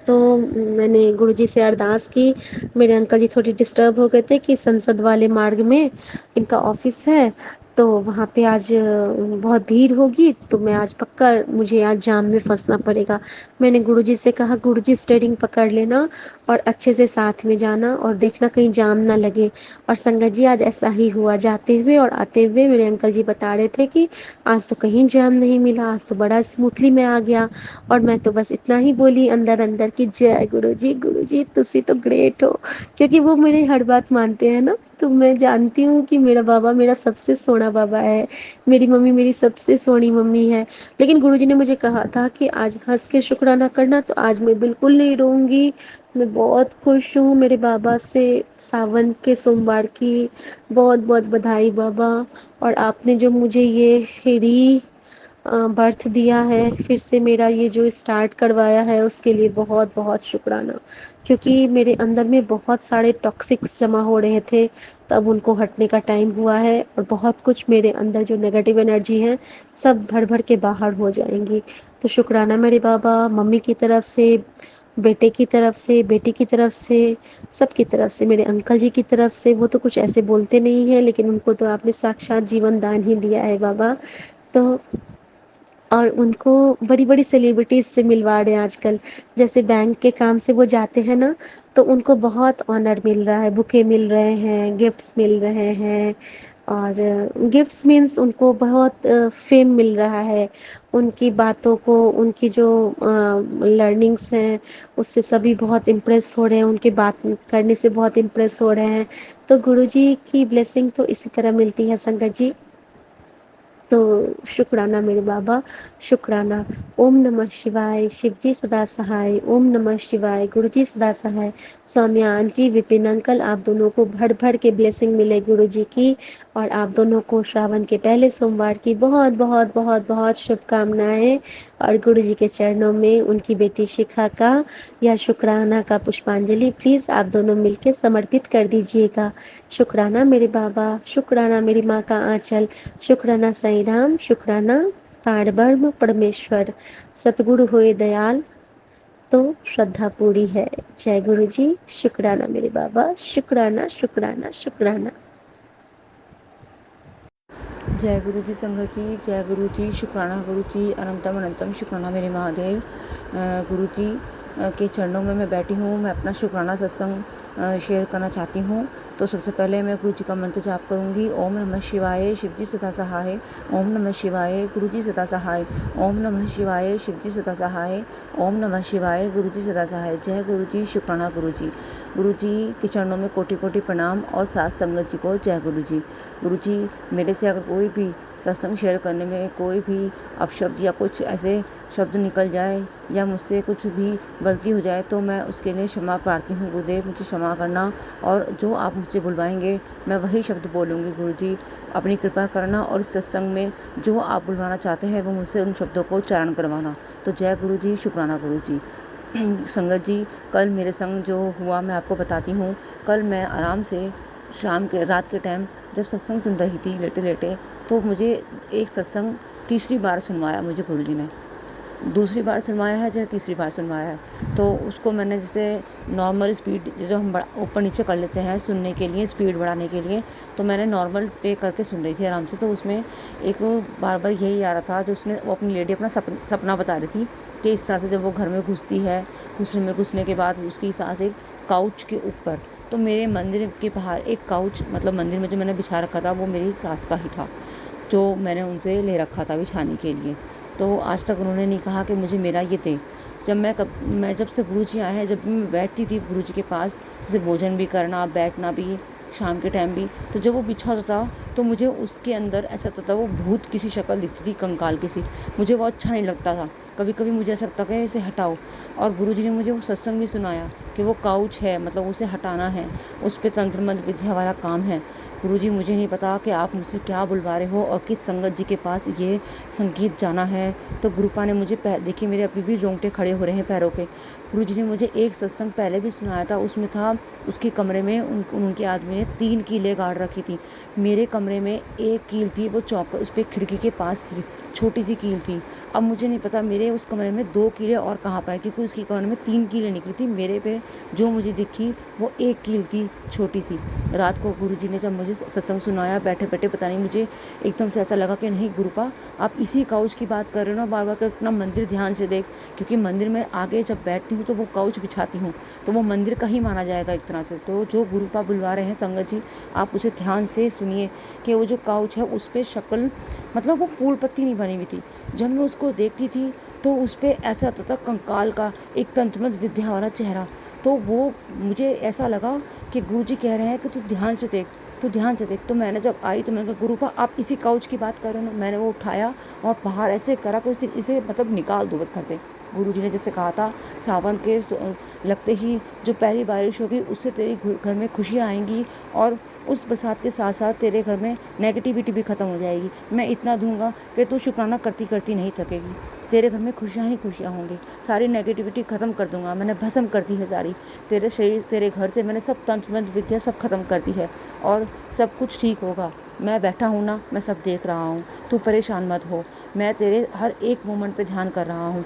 A: तो मैंने गुरुजी से अरदास की। मेरे अंकल जी थोड़ी डिस्टर्ब हो गए थे कि संसद वाले मार्ग में इनका ऑफिस है, तो वहाँ पे आज बहुत भीड़ होगी, तो मैं आज पक्का, मुझे आज जाम में फंसना पड़ेगा। मैंने गुरुजी से कहा, गुरुजी स्टीयरिंग पकड़ लेना और अच्छे से साथ में जाना और देखना कहीं जाम ना लगे। और संगत जी, आज ऐसा ही हुआ। जाते हुए और आते हुए मेरे अंकल जी बता रहे थे कि आज तो कहीं जाम नहीं मिला, आज तो बड़ा स्मूथली मैं आ गया। और मैं तो बस इतना ही बोली अंदर अंदर कि जय गुरुजी, गुरुजी तुसी तो ग्रेट हो, क्योंकि वो मेरी हर बात मानते हैं ना। तो मैं जानती हूँ कि मेरा बाबा मेरा सबसे सोना बाबा है, मेरी मम्मी मेरी सबसे सोनी मम्मी है। लेकिन गुरुजी ने मुझे कहा था कि आज हंस के शुक्राना करना, तो आज मैं बिल्कुल नहीं रोऊंगी। मैं बहुत खुश हूँ मेरे बाबा से सावन के सोमवार की बहुत बहुत बधाई बाबा। और आपने जो मुझे ये री बर्थ दिया है, फिर से मेरा ये जो स्टार्ट करवाया है, उसके लिए बहुत बहुत शुक्राना। क्योंकि मेरे अंदर में बहुत सारे टॉक्सिक्स जमा हो रहे थे, तब उनको हटने का टाइम हुआ है। और बहुत कुछ मेरे अंदर जो नेगेटिव एनर्जी है, सब भर भर के बाहर हो जाएंगी। तो शुक्राना मेरे बाबा, मम्मी की तरफ से, बेटे की तरफ से, बेटी की तरफ से, सबकी तरफ से, मेरे अंकल जी की तरफ से। वो तो कुछ ऐसे बोलते नहीं है, लेकिन उनको तो आपने साक्षात जीवन दान ही दिया है बाबा। तो और उनको बड़ी बड़ी सेलिब्रिटीज से मिलवा रहे हैं आजकल। जैसे बैंक के काम से वो जाते हैं ना, तो उनको बहुत ऑनर मिल रहा है, बुके मिल रहे हैं, गिफ्ट्स मिल रहे हैं। और गिफ्ट्स मीन्स उनको बहुत फेम मिल रहा है। उनकी बातों को, उनकी जो लर्निंग्स हैं, उससे सभी बहुत इम्प्रेस हो रहे हैं, उनके बात करने से बहुत इम्प्रेस हो रहे हैं। तो गुरुजी की ब्लेसिंग तो इसी तरह मिलती है संगत जी। तो शुक्राना मेरे बाबा, शुक्राना। ओम नमः शिवाय, शिव जी सदा सहाय। ओम नमः शिवाय, गुरु जी सदा सहाय। सौम्या आंटी, विपिन अंकल, आप दोनों को भर भर के ब्लेसिंग मिले गुरु जी की। और आप दोनों को श्रावण के पहले सोमवार की बहुत बहुत बहुत बहुत शुभकामनाएं। और गुरु जी के चरणों में उनकी बेटी शिखा का या शुक्राना का पुष्पांजलि प्लीज आप दोनों मिलकर समर्पित कर दीजिएगा। शुक्राना मेरे बाबा, शुक्राना मेरी माँ का आंचल, शुक्राना साईं राम, शुक्राना पारब्रह्म परमेश्वर, सतगुरु होए दयाल, तो श्रद्धा पूरी है। जय गुरु जी, शुक्राना मेरे बाबा, शुक्राना शुक्राना शुक्राना।
B: जय गुरु जी संगत जी, जय गुरु जी, शुक्राना गुरु जी, अनंतम अनंतम शुक्राना मेरे महादेव। गुरु जी के चरणों में मैं बैठी हूँ, मैं अपना शुक्राना सत्संग शेयर करना चाहती हूँ। तो सबसे पहले मैं गुरु जी का मंत्र जाप करूँगी। ओम नमः शिवाय, शिव जी सदा सहाय। ओम नमः शिवाय, गुरु जी सदा सहाय। ओम नमः शिवाय, शिव जी सदा सहाय। ओम नमः शिवाय, गुरु जी सदा सहाय। जय गुरु जी, शुक्राना गुरु जी। गुरु जी के चरणों में कोटि कोटि प्रणाम और साथ संगत जी को जय गुरु जी। गुरु जी, मेरे से अगर कोई भी सत्संग शेयर करने में कोई भी अपशब्द या कुछ ऐसे शब्द निकल जाए या मुझसे कुछ भी गलती हो जाए, तो मैं उसके लिए क्षमा प्रार्थी हूँ। गुरुदेव, मुझे क्षमा करना, और जो आप मुझसे बुलवाएंगे मैं वही शब्द बोलूँगी। गुरु जी, अपनी कृपा करना और इस सत्संग में जो आप बुलवाना चाहते हैं वो मुझसे उन शब्दों को उच्चारण करवाना। तो जय गुरु जी, शुक्राना गुरु जी। संगत जी, कल मेरे संग जो हुआ मैं आपको बताती हूँ। कल मैं आराम से रात के टाइम जब सत्संग सुन रही थी लेटे लेटे, तो मुझे एक सत्संग तीसरी बार सुनवाया मुझे गुरुजी ने। दूसरी बार सुनवाया है, जैसे तीसरी बार सुनवाया है। तो उसको मैंने जैसे नॉर्मल स्पीड जो हम ऊपर नीचे कर लेते हैं सुनने के लिए, स्पीड बढ़ाने के लिए, तो मैंने नॉर्मल पे करके सुन रही थी आराम से। तो उसमें एक बार बार यही आ रहा था, जो वो अपनी लेडी अपना सपना बता रही थी कि इस तरह से जब वो घर में घुसती है, घुसने में घुसने के बाद उसकी सांस एक काउच के ऊपर। तो मेरे मंदिर के बाहर एक काउच, मतलब मंदिर में जो मैंने बिछा रखा था वो मेरी सास का ही था, जो मैंने उनसे ले रखा था बिछाने के लिए। तो आज तक उन्होंने नहीं कहा कि मुझे मेरा ये दे। मैं जब से गुरुजी आए हैं, जब भी मैं बैठती थी गुरुजी के पास, जैसे भोजन भी करना, बैठना भी, शाम के टाइम भी, तो जब वो बिछा होता था तो मुझे उसके अंदर ऐसा होता था वो भूत किसी शक्ल दिखती थी, कंकाल किसी। मुझे वो अच्छा नहीं लगता था। कभी कभी मुझे ऐसा लगता है इसे हटाओ। और गुरुजी ने मुझे वो सत्संग भी सुनाया कि वो काउच है, मतलब उसे हटाना है, उस पे तंत्र मंत्र विद्या वाला काम है। गुरुजी मुझे नहीं पता कि आप मुझसे क्या बुलवा रहे हो और किस संगत जी के पास ये संगीत जाना है। तो गुरुपा ने मुझे देखिए मेरे अभी भी रोंगटे खड़े हो रहे हैं पैरों के। गुरुजी ने मुझे एक सत्संग पहले भी सुनाया था, उसमें था उसके कमरे में उनके आदमी ने 3 कीलें गाड़ रखी थी। मेरे कमरे में एक कील थी, वो चौक उस पर खिड़की के पास थी, छोटी सी कील थी। अब मुझे नहीं पता मेरे उस कमरे में 2 कीलें और कहाँ पाए, क्योंकि उसके कमरे में 3 कीलें निकली थी। मेरे पे जो मुझे दिखी वो एक कील थी, छोटी सी। रात को गुरुजी ने जब मुझे सत्संग सुनाया बैठे बैठे, पता नहीं मुझे एकदम से ऐसा लगा कि नहीं गुरुपा, आप इसी काउच की बात कर रहे हो ना, बार बार कर अपना मंदिर ध्यान से देख। क्योंकि मंदिर में आगे जब बैठती हूँ तो वो काउच बिछाती हूँ, तो वो मंदिर का ही माना जाएगा एक तरह से। तो जो गुरुपा बुलवा रहे हैं संगत जी, आप उसे ध्यान से सुनिए कि वो जो काउच है उस पर शक्ल, मतलब वो फूल पत्ती नहीं बनी हुई थी। जब मैं उसको देखती थी तो उस पर ऐसा आता था कंकाल का एक तंत्रमंत्र विद्या वाला चेहरा। तो वो मुझे ऐसा लगा कि गुरुजी कह रहे हैं कि तू ध्यान से देख, तू ध्यान से देख। तो मैंने जब आई तो मैंने कहा गुरुपा आप इसी काउच की बात कर रहे हो ना। मैंने वो उठाया और बाहर ऐसे करा कि इसे मतलब निकाल दो बस घर से। गुरुजी ने जैसे कहा था सावन के लगते ही जो पहली बारिश होगी उससे तेरी घर में खुशियाँ आएंगी, और उस बरसात के साथ साथ तेरे घर में नेगेटिविटी भी ख़त्म हो जाएगी। मैं इतना दूंगा कि तू शुक्राना करती करती नहीं थकेगी, तेरे घर में खुशियाँ ही खुशियाँ होंगी, सारी नेगेटिविटी ख़त्म कर दूंगा। मैंने भस्म कर दी है सारी, तेरे शरीर तेरे घर से मैंने सब तंत्र मंत्र विद्या सब खत्म कर दी है, और सब कुछ ठीक होगा। मैं बैठा हूँ ना, मैं सब देख रहा हूँ, तू परेशान मत हो, मैं तेरे हर एक मोमेंट पे ध्यान कर रहा हूँ।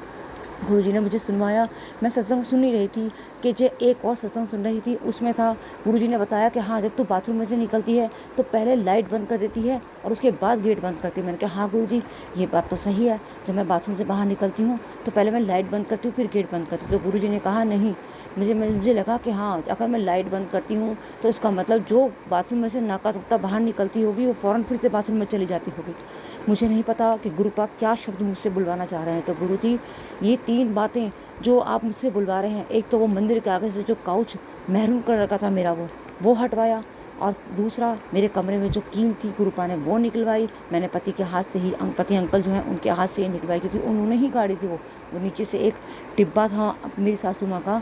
B: गुरुजी ने मुझे सुनवाया। मैं सत्संग सुन ही रही थी कि जो एक और सत्संग सुन रही थी, उसमें था गुरुजी ने बताया कि हाँ जब तू बाथरूम में से निकलती है तो पहले लाइट बंद कर देती है और उसके बाद गेट बंद करती है। मैंने कहा हाँ गुरुजी ये बात तो सही है, जब मैं बाथरूम से बाहर निकलती हूँ तो पहले मैं लाइट बंद करती हूँ फिर गेट बंद करती हूँ। तो गुरुजी ने कहा नहीं, मुझे लगा कि हाँ अगर मैं लाइट बंद करती हूँ तो इसका मतलब जो बाथरूम में से नकारात्मकता बाहर निकलती होगी वो फ़ौरन फिर से बाथरूम में चली जाती होगी। मुझे नहीं पता कि गुरुपा क्या शब्द मुझसे बुलवाना चाह रहे हैं। तो गुरुजी ये 3 बातें जो आप मुझसे बुलवा रहे हैं, एक तो वो मंदिर के आगे से जो काउच मैरून कलर का था मेरा वो हटवाया, और दूसरा मेरे कमरे में जो कील थी गुरुपा ने वो निकलवाई। मैंने पति के हाथ से ही पति अंकल जो हैं उनके हाथ से ही निकलवाई, क्योंकि उन्होंने ही गाड़ी थी। वो नीचे से एक डिब्बा था मेरी सासू माँ का,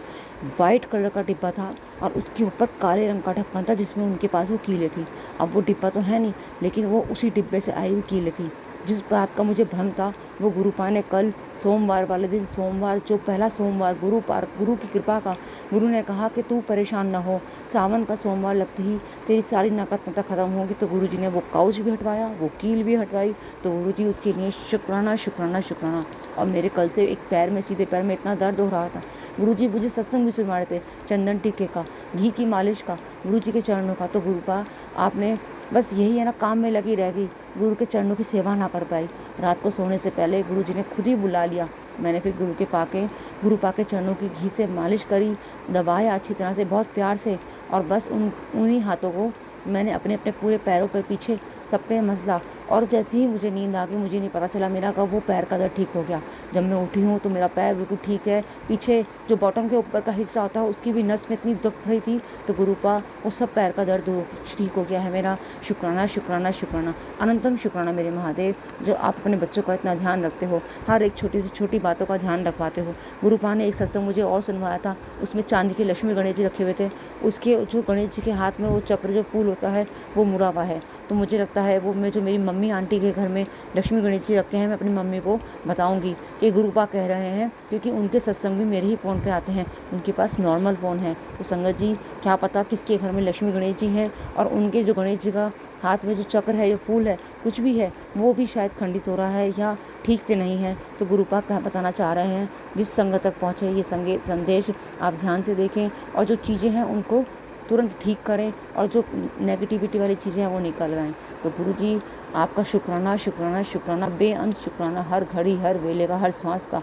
B: वाइट कलर का डिब्बा था, और उसके ऊपर काले रंग का ढक्कन था जिसमें उनके पास वो कीलें थी। अब वो डिब्बा तो है नहीं, लेकिन वो उसी डिब्बे से आई हुई कीलें थी। जिस बात का मुझे भ्रम था वो गुरुपा ने कल सोमवार वाले दिन, सोमवार जो पहला सोमवार गुरु की कृपा का, गुरु ने कहा कि तू परेशान ना हो, सावन का सोमवार लगते ही तेरी सारी नकारात्मकता खत्म होगी। तो गुरुजी ने वो काउच भी हटवाया, वो कील भी हटवाई। तो गुरुजी उसके लिए शुक्राना शुक्राना शुक्राना। और मेरे कल से एक पैर में, सीधे पैर में इतना दर्द हो रहा था। गुरुजी मुझे सत्संग भी सुना रहे थे, चंदन टीके का, घी की मालिश का, गुरुजी के चरणों का। तो गुरुपा आपने बस यही है ना, काम में लगी रह गई, गुरु के चरणों की सेवा ना कर पाई। रात को सोने से पहले गुरुजी ने खुद ही बुला लिया। मैंने फिर गुरु पाके चरणों की घी से मालिश करी, दबाया अच्छी तरह से बहुत प्यार से, और बस उन्हीं हाथों को मैंने अपने अपने पूरे पैरों पर पीछे सब पे मसला। और जैसे ही मुझे नींद आ गई, मुझे नहीं पता चला मेरा कब वो पैर का दर्द ठीक हो गया। जब मैं उठी हूँ तो मेरा पैर बिल्कुल ठीक है, पीछे जो बॉटम के ऊपर का हिस्सा होता है उसकी भी नस में इतनी दुख रही थी। तो गुरुपा वो सब पैर का दर्द ठीक हो गया है मेरा। शुक्राना शुक्राना शुक्राना, अनंतम शुक्राना मेरे महादेव, जो आप अपने बच्चों का इतना ध्यान रखते हो, हर एक छोटी से छोटी बातों का ध्यान रखवाते हो। गुरुपा ने एक सत्संग मुझे और सुनवाया था, उसमें चांदी के लक्ष्मी गणेश जी रखे हुए थे, उसके जो गणेश जी के हाथ में वो चक्र जो फूल होता है वो मुड़ा हुआ है। तो मुझे लगता है वो मैं जो मेरी मम्मी आंटी के घर में लक्ष्मी गणेश जी रखे हैं, मैं अपनी मम्मी को बताऊंगी कि गुरुपा कह रहे हैं, क्योंकि उनके सत्संग भी मेरे ही फ़ोन पे आते हैं, उनके पास नॉर्मल फ़ोन है। तो संगत जी क्या पता किसके घर में लक्ष्मी गणेश जी हैं, और उनके जो गणेश जी का हाथ में जो चक्र है, जो फूल है, कुछ भी है, वो भी शायद खंडित हो रहा है या ठीक से नहीं है। तो गुरुपा क्या बताना चाह रहे हैं, जिस संगत तक पहुँचे ये संदेश आप ध्यान से देखें, और जो चीज़ें हैं उनको तुरंत ठीक करें, और जो नेगेटिविटी वाली चीज़ें हैं वो निकलवाएं। तो गुरुजी आपका शुक्राना शुक्राना शुक्राना, बेअंत शुक्राना, हर घड़ी हर वेले का, हर सांस का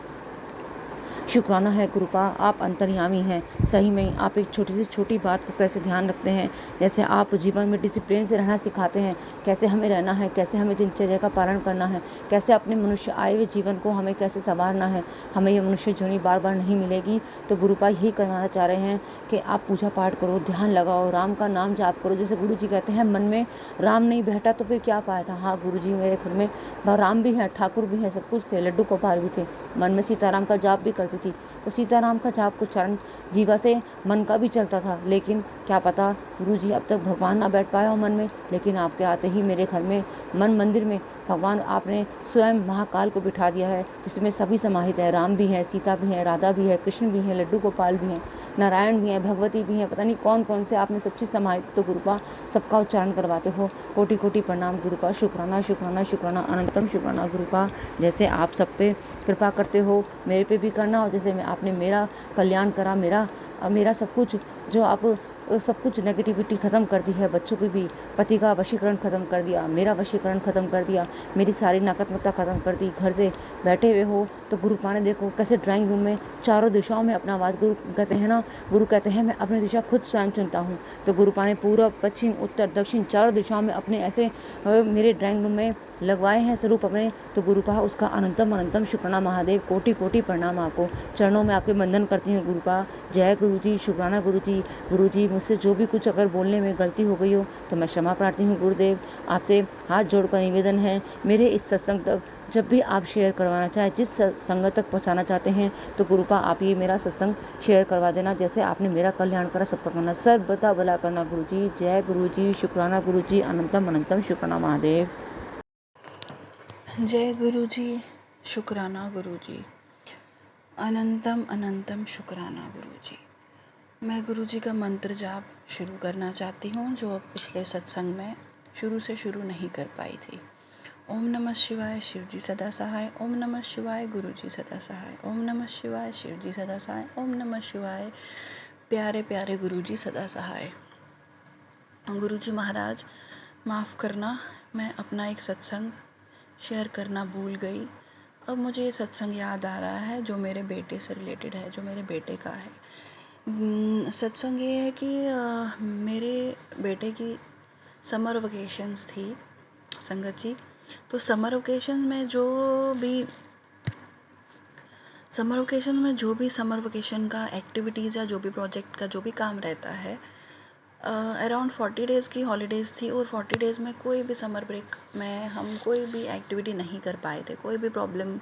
B: शुक्राना है गुरुपा, आप अंतर्यामी हैं। सही में आप एक छोटी से छोटी बात को कैसे ध्यान रखते हैं, जैसे आप जीवन में डिसिप्लिन से रहना सिखाते हैं, कैसे हमें रहना है, कैसे हमें दिनचर्या का पालन करना है, कैसे अपने मनुष्य आए हुए जीवन को हमें कैसे संवारना है। हमें ये मनुष्य जोनी बार बार नहीं मिलेगी, तो गुरुपा यही करवाना चाह रहे हैं कि आप पूजा पाठ करो, ध्यान लगाओ, राम का नाम जाप करो। जैसे गुरु जी कहते हैं मन में राम नहीं बैठा तो फिर क्या पाया था। हाँ गुरु जी, मेरे घर में राम भी है, ठाकुर भी है, सब कुछ थे, लड्डू गोपाल भी थे, मन में सीताराम का जाप भी करती थी, तो सीताराम का जाप को चरण जीवा से मन का भी चलता था। लेकिन क्या पता गुरु जी अब तक भगवान ना बैठ पाया हो मन में, लेकिन आपके आते ही मेरे घर में मन मंदिर में भगवान आपने स्वयं महाकाल को बिठा दिया है, जिसमें सभी समाहित है। राम भी है, सीता भी है, राधा भी है, कृष्ण भी है, लड्डू गोपाल भी हैं, नारायण भी हैं, भगवती भी हैं, पता नहीं कौन कौन से आपने सब चीज़ समाहित। तो गुरुपा सबका उच्चारण करवाते हो। कोटि कोटि प्रणाम गुरुपा, शुक्राना शुक्राना शुक्राना, अनंतम शुक्राना गुरुपा। जैसे आप सब पे कृपा करते हो, मेरे पे भी करना, और जैसे मैं आपने मेरा कल्याण करा, मेरा सब कुछ जो आप सब कुछ नेगेटिविटी ख़त्म कर दी है, बच्चों की भी, पति का वशीकरण ख़त्म कर दिया, मेरा वशीकरण ख़त्म कर दिया, मेरी सारी नकारात्मकता ख़त्म कर दी। घर से बैठे हुए हो तो गुरुपा ने देखो कैसे ड्राइंग रूम में चारों दिशाओं में अपना आवाज़, गुरु कहते हैं ना, गुरु कहते हैं मैं अपनी दिशा खुद स्वयं चुनता हूँ। तो गुरुपा ने पूर्व पश्चिम उत्तर दक्षिण चारों दिशाओं में अपने ऐसे मेरे ड्राइंग रूम में लगवाए हैं स्वरूप अपने। तो गुरुपा उसका अनंतम अनंतम शुक्राना महादेव, कोटि कोटि प्रणाम आपको। चरणों में आपके वंदन करती हूँ गुरुपा। जय गुरु जी, शुक्राना गुरु जी। गुरु जी मुझसे जो भी कुछ अगर बोलने में गलती हो गई हो तो मैं क्षमा प्रार्थी हूँ गुरुदेव। आपसे हाथ जोड़कर निवेदन है, मेरे इस सत्संग तक जब भी आप शेयर करवाना चाहें, जिस संगत तक पहुँचाना चाहते हैं, तो गुरुपा आप ये मेरा सत्संग शेयर करवा देना। जैसे आपने मेरा कल्याण करा, सबका करना, सर्वदा भला करना गुरु जी। जय गुरु जी, शुक्राना गुरु जी, अनंतम अनंतम शुक्राना महादेव।
C: जय गुरु जी, शुक्राना गुरु जी, अनंतम अनंतम शुक्राना गुरु जी। मैं गुरु जी का मंत्र जाप शुरू करना चाहती हूँ, जो पिछले सत्संग में शुरू नहीं कर पाई थी। ओम नमः शिवाय, शिव जी सदा सहाय। ओम नमः शिवाय, गुरु जी सदा सहाय। ओम नमः शिवाय, शिव जी सदा सहाय। ओम नमः शिवाय, प्यारे प्यारे गुरु जी सदा सहाय। गुरु जी महाराज माफ़ करना, मैं अपना एक सत्संग शेयर करना भूल गई। अब मुझे ये सत्संग याद आ रहा है जो मेरे बेटे से रिलेटेड है, जो मेरे बेटे का है। सत्संग ये है कि मेरे बेटे की समर वेकेशंस थी संगत जी। तो समर वेकेशन में जो भी समर वेकेशन का एक्टिविटीज़ या जो भी प्रोजेक्ट का जो भी काम रहता है, अराउंड 40 डेज़ की हॉलीडेज़ थी, और 40 डेज़ में कोई भी समर ब्रेक में हम कोई भी एक्टिविटी नहीं कर पाए थे। कोई भी प्रॉब्लम,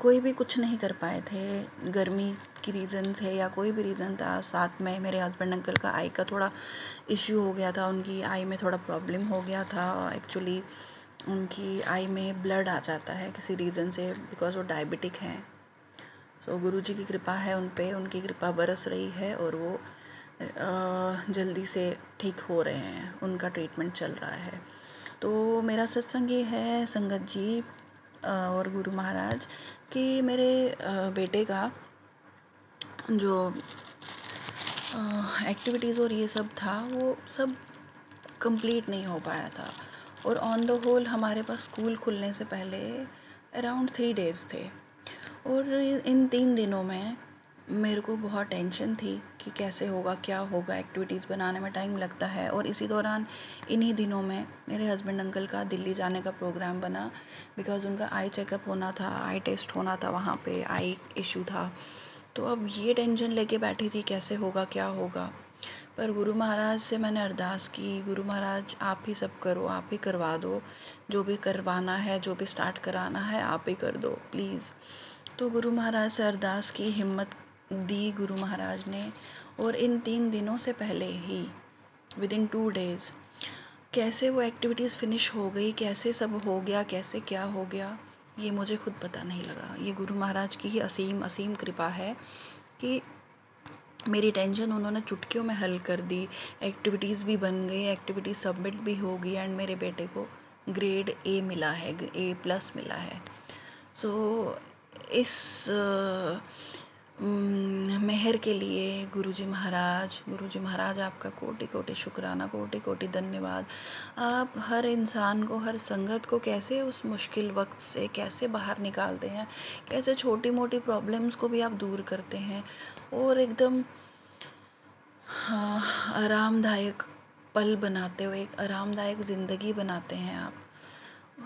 C: कोई भी कुछ नहीं कर पाए थे। गर्मी की रीज़न थे या कोई भी रीज़न था। साथ में मेरे हस्बैंड अंकल का आई का थोड़ा इश्यू हो गया था, उनकी आई में थोड़ा प्रॉब्लम हो गया था। एक्चुअली उनकी आई में ब्लड आ जाता है किसी रीज़न से, बिकॉज़ वो डायबिटिक हैं। सो गुरु जी की कृपा है उन पे, उनकी कृपा बरस रही है और वो जल्दी से ठीक हो रहे हैं, उनका ट्रीटमेंट चल रहा है। तो मेरा सत्संग ये है संगत जी और गुरु महाराज कि मेरे बेटे का जो एक्टिविटीज़ और ये सब था, वो सब कंप्लीट नहीं हो पाया था। और ऑन द होल हमारे पास स्कूल खुलने से पहले अराउंड 3 डेज़ थे, और इन 3 दिनों में मेरे को बहुत टेंशन थी कि कैसे होगा, क्या होगा। एक्टिविटीज़ बनाने में टाइम लगता है। और इसी दौरान इन्हीं दिनों में मेरे हस्बैंड अंकल का दिल्ली जाने का प्रोग्राम बना, बिकॉज़ उनका आई चेकअप होना था, आई टेस्ट होना था, वहाँ पे आई इशू था। तो अब ये टेंशन लेके बैठी थी कैसे होगा, क्या होगा। पर गुरु महाराज से मैंने अरदास की, गुरु महाराज आप ही सब करो, आप ही करवा दो, जो भी करवाना है, जो भी स्टार्ट कराना है, आप ही कर दो प्लीज़। तो गुरु महाराज से अरदास की, हिम्मत दी गुरु महाराज ने। और इन 3 दिनों से पहले ही विदिन 2 डेज़ कैसे वो एक्टिविटीज़ फिनिश हो गई, कैसे सब हो गया, कैसे क्या हो गया, ये मुझे खुद पता नहीं लगा। ये गुरु महाराज की ही असीम असीम कृपा है कि मेरी टेंशन उन्होंने चुटकियों में हल कर दी। एक्टिविटीज़ भी बन गई, एक्टिविटीज़ सबमिट भी हो गई, एंड मेरे बेटे को ग्रेड ए मिला है, A+ मिला है। सो इस मेहर के लिए गुरुजी महाराज आपका कोटि कोटि शुक्राना, कोटि कोटि धन्यवाद। आप हर इंसान को, हर संगत को कैसे उस मुश्किल वक्त से कैसे बाहर निकालते हैं, कैसे छोटी मोटी प्रॉब्लम्स को भी आप दूर करते हैं और एकदम आरामदायक पल बनाते हो, एक आरामदायक ज़िंदगी बनाते हैं आप।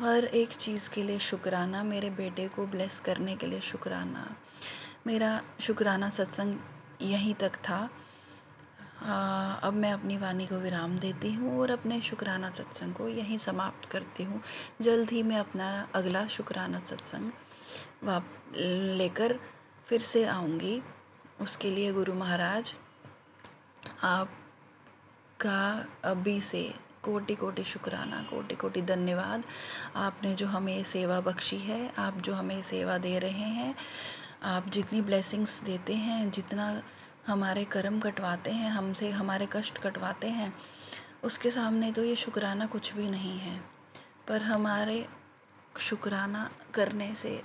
C: हर एक चीज़ के लिए शुक्राना, मेरे बेटे को ब्लेस करने के लिए शुक्राना। मेरा शुक्राना सत्संग यहीं तक था। अब मैं अपनी वाणी को विराम देती हूँ और अपने शुक्राना सत्संग को यहीं समाप्त करती हूँ। जल्द ही मैं अपना अगला शुक्राना सत्संग लेकर फिर से आऊँगी। उसके लिए गुरु महाराज आपका अभी से कोटि कोटि शुक्राना, कोटि कोटि धन्यवाद। आपने जो हमें सेवा बख्शी है, आप जो हमें सेवा दे रहे हैं, आप जितनी ब्लेसिंग्स देते हैं, जितना हमारे कर्म कटवाते हैं हमसे, हमारे कष्ट कटवाते हैं, उसके सामने तो ये शुक्राना कुछ भी नहीं है। पर हमारे शुक्राना करने से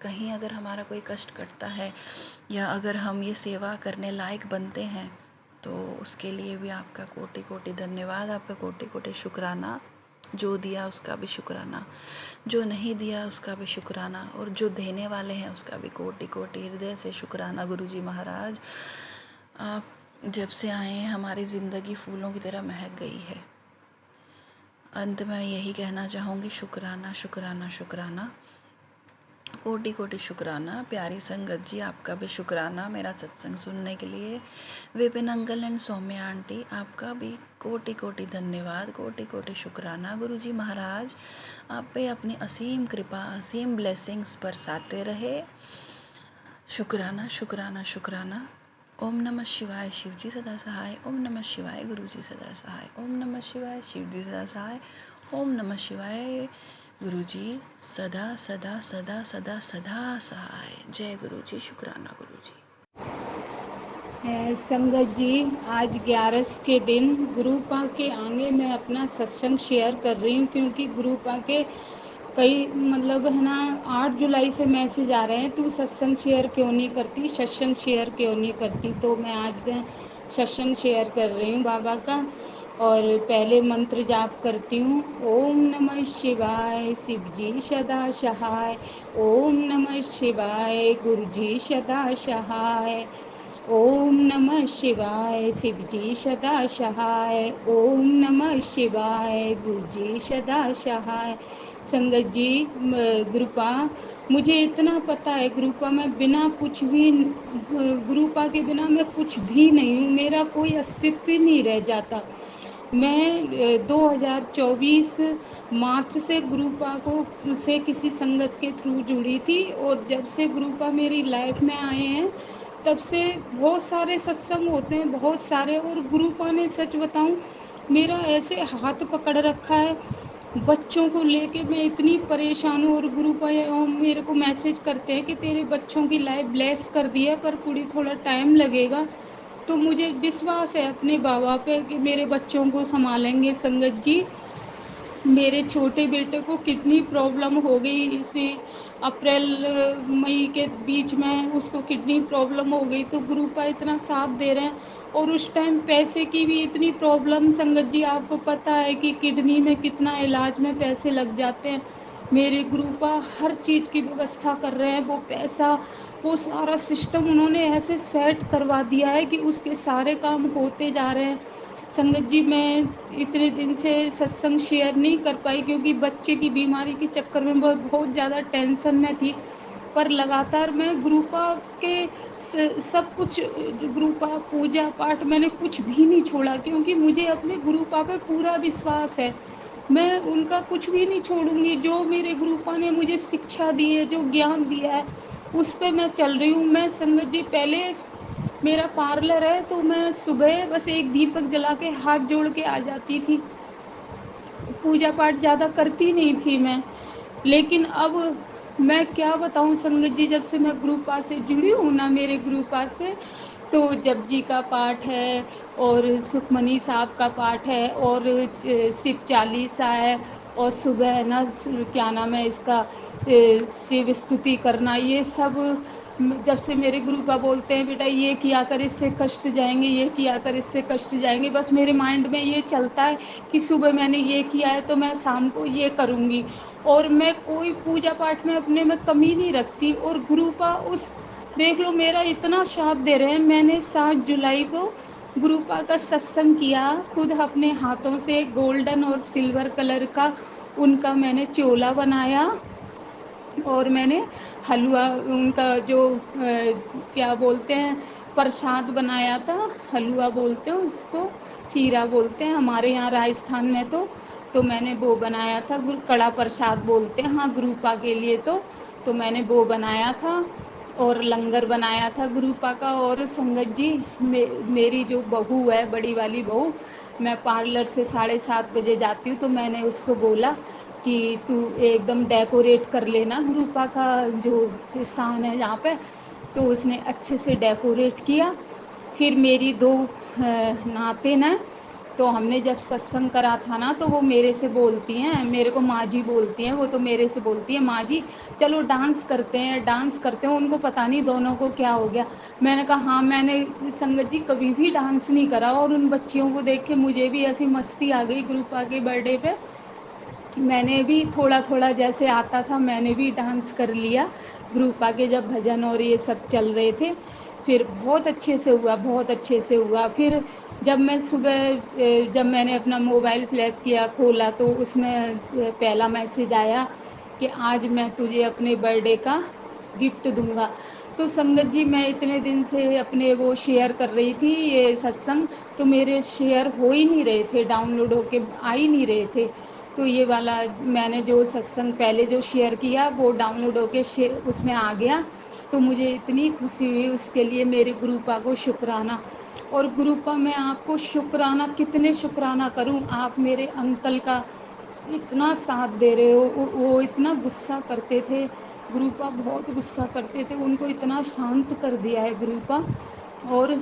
C: कहीं अगर हमारा कोई कष्ट कटता है या अगर हम ये सेवा करने लायक बनते हैं तो उसके लिए भी आपका कोटि कोटि धन्यवाद, आपका कोटि कोटि शुक्राना। जो दिया उसका भी शुक्राना, जो नहीं दिया उसका भी शुक्राना, और जो देने वाले हैं उसका भी कोटि कोटि हृदय से शुक्राना। गुरुजी महाराज, आप जब से आए हैं हमारी ज़िंदगी फूलों की तरह महक गई है। अंत में यही कहना चाहूँगी, शुक्राना शुक्राना शुक्राना, कोटि कोटि शुक्राना। प्यारी संगत जी, आपका भी शुक्राना मेरा सत्संग सुनने के लिए। Vipin uncle and Saumya aunty, आपका भी कोटि कोटि धन्यवाद, कोटि कोटि शुक्राना। गुरुजी महाराज, आप पे अपनी असीम कृपा, असीम ब्लेसिंग्स बरसाते रहे। शुक्राना शुक्राना शुक्राना। ओम नमः शिवाय, शिव जी सदा सहाय। ओम नमः शिवाय, गुरु जी सदा सहाय। ओम नमः शिवाय, शिव जी सदा सहाय। ओम नमः शिवाय, गुरु जी सदा सदा सदा सदा सदा सहाय। जय गुरु जी, शुक्राना गुरु जी।
D: संगत जी, आज 11 के दिन गुरुपा के आगे मैं अपना सत्संग शेयर कर रही हूँ, क्योंकि गुरुपा के कई मतलब है ना 8 जुलाई से मैसेज आ रहे हैं, तू सत्संग शेयर क्यों नहीं करती, सत्संग शेयर क्यों नहीं करती। तो मैं आज मैं सत्संग शेयर कर रही हूँ बाबा का। और पहले मंत्र जाप करती हूँ, ओम नमः शिवाय, शिव जी सदा सहाय। ओम नमः शिवाय, गुरु जी सदा सहाय। ओम नमः शिवाय, शिव जी सदा सहाय। ओम नमः शिवाय, गुरु जी सदा सहाय। संगत जी, गुरुपा, मुझे इतना पता है गुरुपा, मैं बिना कुछ भी, गुरुपा के बिना मैं कुछ भी नहीं हूँ, मेरा कोई अस्तित्व ही नहीं रह जाता। मैं 2024 मार्च से गुरुपा को से किसी संगत के थ्रू जुड़ी थी, और जब से गुरुपा मेरी लाइफ में आए हैं तब से बहुत सारे सत्संग होते हैं, बहुत सारे। और गुरुपा ने सच बताऊं, मेरा ऐसे हाथ पकड़ रखा है, बच्चों को लेके मैं इतनी परेशान हूँ। और गुरुपा मेरे को मैसेज करते हैं कि तेरे बच्चों की लाइफ ब्लेस कर दी है, पर कुड़ी थोड़ा टाइम लगेगा। तो मुझे विश्वास है अपने बाबा पे कि मेरे बच्चों को संभालेंगे। संगत जी, मेरे छोटे बेटे को किडनी प्रॉब्लम हो गई इसी अप्रैल मई के बीच में, उसको किडनी प्रॉब्लम हो गई। तो गुरुपा इतना साथ दे रहे हैं, और उस टाइम पैसे की भी इतनी प्रॉब्लम। संगत जी, आपको पता है कि किडनी में कितना इलाज में पैसे लग जाते हैं। मेरे गुरुपा हर चीज़ की व्यवस्था कर रहे हैं, वो पैसा, वो सारा सिस्टम उन्होंने ऐसे सेट करवा दिया है कि उसके सारे काम होते जा रहे हैं। संगत जी, मैं इतने दिन से सत्संग शेयर नहीं कर पाई, क्योंकि बच्चे की बीमारी के चक्कर में बहुत ज़्यादा टेंशन में थी। पर लगातार मैं गुरुपा के सब कुछ, गुरुपा पूजा पाठ, मैंने कुछ भी नहीं छोड़ा, क्योंकि मुझे अपने गुरुपा पे पूरा विश्वास है। मैं उनका कुछ भी नहीं छोड़ूंगी। जो मेरे गुरुपा ने मुझे शिक्षा दी है, जो ज्ञान दिया है, उस पे मैं चल रही हूँ। मैं संगत जी, पहले मेरा पार्लर है, तो मैं सुबह बस एक दीपक जला के हाथ जोड़ के आ जाती थी, पूजा पाठ ज़्यादा करती नहीं थी मैं। लेकिन अब मैं क्या बताऊं संगत जी, जब से मैं गुरुपा से जुड़ी हूँ ना, मेरे गुरुपा से, तो जपजी का पाठ है, और सुखमनी साहब का पाठ है, और शिव चालीसा है, और सुबह है ना क्या नाम है इसका, शिव स्तुति करना, ये सब जब से मेरे गुरुपा बोलते हैं बेटा ये किया कर इससे कष्ट जाएंगे, ये किया कर इससे कष्ट जाएंगे, बस मेरे माइंड में ये चलता है कि सुबह मैंने ये किया है तो मैं शाम को ये करूँगी। और मैं कोई पूजा पाठ में अपने में कमी नहीं रखती। और गुरुपा उस देख लो मेरा इतना साथ दे रहे हैं। मैंने 7 जुलाई को गुरुपा का सत्संग किया, खुद अपने हाथों से गोल्डन और सिल्वर कलर का उनका मैंने चोला बनाया। और मैंने हलवा उनका जो क्या बोलते हैं प्रसाद बनाया था, हलवा बोलते हैं उसको, शीरा बोलते हैं हमारे यहाँ राजस्थान में। तो मैंने वो बनाया था, कड़ा प्रसाद बोलते हैं हाँ गुरुपा के लिए। तो मैंने वो बनाया था और लंगर बनाया था गुरुपा का। और संगत जी मेरी जो बहू है, बड़ी वाली बहू, मैं पार्लर से 7:30 बजे जाती हूँ, तो मैंने उसको बोला कि तू एकदम डेकोरेट कर लेना गुरुपा का जो स्थान है जहाँ पे। तो उसने अच्छे से डेकोरेट किया। फिर मेरी 2 नातिन हैं, तो हमने जब सत्संग करा था ना, तो वो मेरे से बोलती हैं, मेरे को माँ जी बोलती हैं, वो तो मेरे से बोलती हैं माँ जी चलो डांस करते हैं, डांस करते हैं। उनको पता नहीं दोनों को क्या हो गया। मैंने कहा हाँ, मैंने संगत जी कभी भी डांस नहीं करा। और उन बच्चियों को देख के मुझे भी ऐसी मस्ती आ गई गुरुपा के बर्थडे पे। मैंने भी थोड़ा थोड़ा जैसे आता था मैंने भी डांस कर लिया गुरुपा के, जब भजन और ये सब चल रहे थे। फिर बहुत अच्छे से हुआ, बहुत अच्छे से हुआ। फिर जब मैं सुबह जब मैंने अपना मोबाइल फ्लैश किया खोला, तो उसमें पहला मैसेज आया कि आज मैं तुझे अपने बर्थडे का गिफ्ट दूंगा। तो संगत जी मैं इतने दिन से अपने वो शेयर कर रही थी ये सत्संग, तो मेरे शेयर हो ही नहीं रहे थे, डाउनलोड होके आ ही नहीं रहे थे। तो ये वाला मैंने जो सत्संग पहले जो शेयर किया वो डाउनलोड होके उसमें आ गया। तो मुझे इतनी खुशी हुई उसके लिए, मेरे गुरुपा को शुक्राना। और गुरुपा मैं आपको शुक्राना कितने शुक्राना करूं, आप मेरे अंकल का इतना साथ दे रहे हो। वो इतना गुस्सा करते थे, गुरुपा बहुत गुस्सा करते थे, उनको इतना शांत कर दिया है गुरुपा। और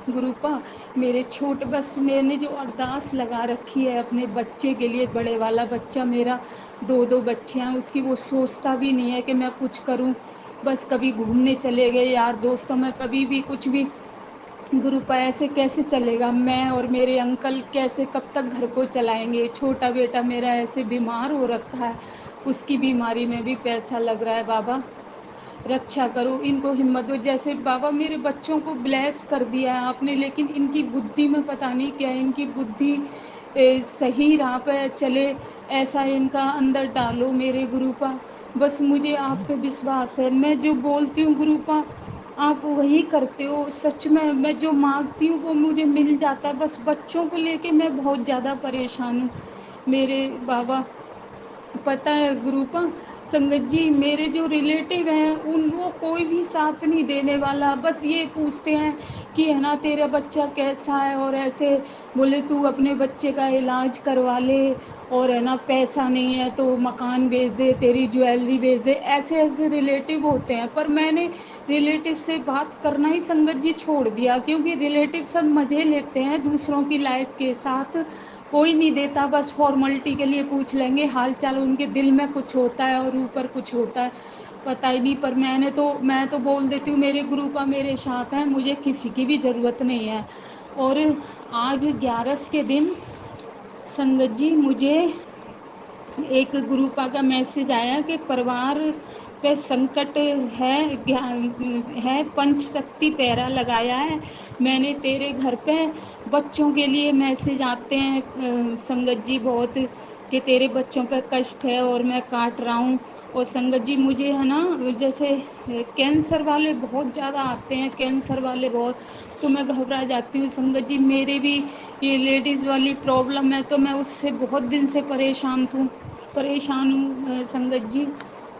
D: गुरुपा मेरे छोटे, बस मैंने जो अरदास लगा रखी है अपने बच्चे के लिए, बड़े वाला बच्चा मेरा 2 बच्चे हैं उसकी, वो सोचता भी नहीं है कि मैं कुछ करूं। बस कभी घूमने चले गए यार दोस्तों में, कभी भी कुछ भी। गुरुपा ऐसे कैसे चलेगा, मैं और मेरे अंकल कैसे कब तक घर को चलाएंगे। छोटा बेटा मेरा ऐसे बीमार हो रखा है, उसकी बीमारी में भी पैसा लग रहा है। बाबा रक्षा करो, इनको हिम्मत दो। जैसे बाबा मेरे बच्चों को ब्लेस कर दिया है आपने, लेकिन इनकी बुद्धि में पता नहीं क्या है, इनकी बुद्धि सही राह पे चले, ऐसा इनका अंदर डालो मेरे गुरुपा। बस मुझे आप पे विश्वास है, मैं जो बोलती हूँ गुरुपा आप वही करते हो। सच में मैं जो मांगती हूँ वो मुझे मिल जाता है। बस बच्चों को लेके मैं बहुत ज़्यादा परेशान हूँ मेरे बाबा। पता है गुरुपा संगत जी, मेरे जो रिलेटिव हैं उन वो कोई भी साथ नहीं देने वाला, बस ये पूछते हैं कि है ना तेरा बच्चा कैसा है, और ऐसे बोले तू अपने बच्चे का इलाज करवा ले, और है ना पैसा नहीं है तो मकान बेच दे, तेरी ज्वेलरी बेच दे। ऐसे ऐसे रिलेटिव होते हैं। पर मैंने रिलेटिव से बात करना ही संगत जी छोड़ दिया, क्योंकि रिलेटिव सब मज़े लेते हैं दूसरों की लाइफ के साथ, कोई नहीं देता, बस फॉर्मेलिटी के लिए पूछ लेंगे हाल चाल, उनके दिल में कुछ होता है और ऊपर कुछ होता है पता ही नहीं। पर मैं तो बोल देती हूँ मेरे गुरुपा मेरे साथ हैं, मुझे किसी की भी ज़रूरत नहीं है। और आज 11 के दिन संगत जी मुझे एक गुरुपा का मैसेज आया कि परिवार पे संकट है, पंच शक्ति पैरा लगाया है। मैंने तेरे घर पे बच्चों के लिए मैसेज आते हैं संगत जी बहुत, कि तेरे बच्चों पे कष्ट है और मैं काट रहा हूँ। और संगत जी मुझे है ना जैसे कैंसर वाले बहुत ज़्यादा आते हैं, कैंसर वाले बहुत, तो मैं घबरा जाती हूँ संगत जी। मेरे भी ये लेडीज़ वाली प्रॉब्लम है, तो मैं उससे बहुत दिन से परेशान हूँ संगत जी।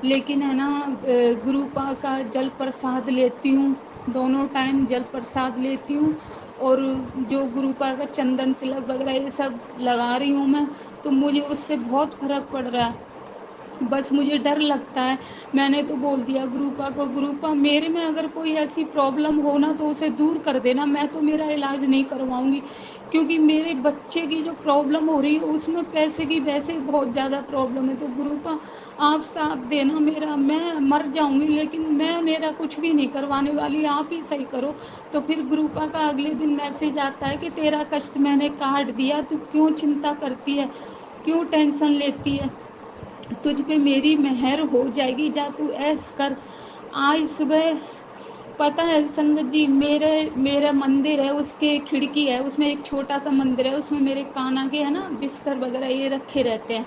D: लेकिन है ना गुरुपा का जल प्रसाद लेती हूँ, दोनों टाइम जल प्रसाद लेती हूँ। और जो गुरुपा का चंदन तिलक वगैरह ये सब लगा रही हूँ मैं, तो मुझे उससे बहुत फ़र्क पड़ रहा है। बस मुझे डर लगता है। मैंने तो बोल दिया गुरूपा को, गुरूपा मेरे में अगर कोई ऐसी प्रॉब्लम हो ना तो उसे दूर कर देना, मैं तो मेरा इलाज नहीं करवाऊंगी, क्योंकि मेरे बच्चे की जो प्रॉब्लम हो रही है उसमें पैसे की वैसे ही बहुत ज़्यादा प्रॉब्लम है। तो गुरूपा आप साथ देना मेरा, मैं मर जाऊंगी लेकिन मैं मेरा कुछ भी नहीं करवाने वाली, आप ही सही करो। तो फिर गुरूपा का अगले दिन मैसेज आता है कि तेरा कष्ट मैंने काट दिया, तू क्यों चिंता करती है, क्यों टेंशन लेती है, तुझ पे मेरी मेहर हो जाएगी, जा तू ऐश कर। आज सुबह पता है संगत जी, मेरे मेरा मंदिर है, उसके खिड़की है, उसमें एक छोटा सा मंदिर है, उसमें मेरे कान्हा के है ना बिस्तर वगैरह ये रखे रहते हैं।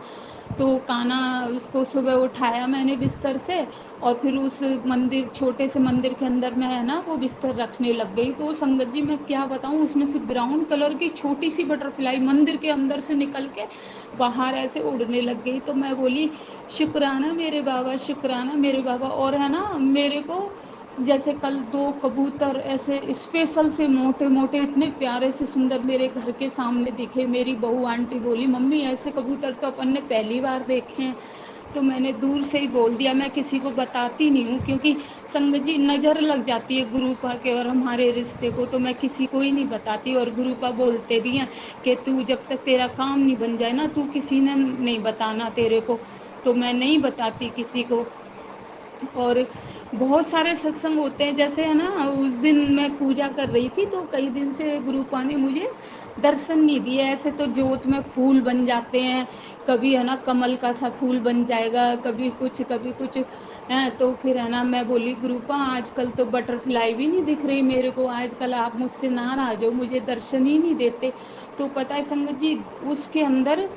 D: तो कान्हा उसको सुबह उठाया मैंने बिस्तर से, और फिर उस मंदिर, छोटे से मंदिर के अंदर मैं है ना वो बिस्तर रखने लग गई। तो संगत जी मैं क्या बताऊँ, उसमें से ब्राउन कलर की छोटी सी बटरफ्लाई मंदिर के अंदर से निकल के बाहर ऐसे उड़ने लग गई। तो मैं बोली शुक्राना मेरे बाबा, शुक्राना मेरे बाबा। और है ना मेरे को जैसे कल 2 कबूतर ऐसे स्पेशल से मोटे मोटे इतने प्यारे से सुंदर मेरे घर के सामने दिखे। मेरी बहू आंटी बोली मम्मी ऐसे कबूतर तो अपन ने पहली बार देखे हैं। तो मैंने दूर से ही बोल दिया, मैं किसी को बताती नहीं हूँ, क्योंकि संगत जी नज़र लग जाती है गुरूपा के और हमारे रिश्ते को, तो मैं किसी को ही नहीं बताती। और गुरूपा बोलते भी हैं कि तू जब तक तेरा काम नहीं बन जाए ना, तू किसी ने नहीं बताना तेरे को। तो मैं नहीं बताती किसी को। और बहुत सारे सत्संग होते हैं, जैसे है ना उस दिन मैं पूजा कर रही थी तो कई दिन से गुरुपा ने मुझे दर्शन नहीं दिए। ऐसे तो जोत में फूल बन जाते हैं, कभी है ना कमल का सा फूल बन जाएगा, कभी कुछ है। तो फिर है ना मैं बोली गुरुपा आजकल तो बटरफ्लाई भी नहीं दिख रही मेरे को, आजकल आप मुझसे नाराज हो, मुझे दर्शन ही नहीं देते। तो पता है संगत जी उसके अंदर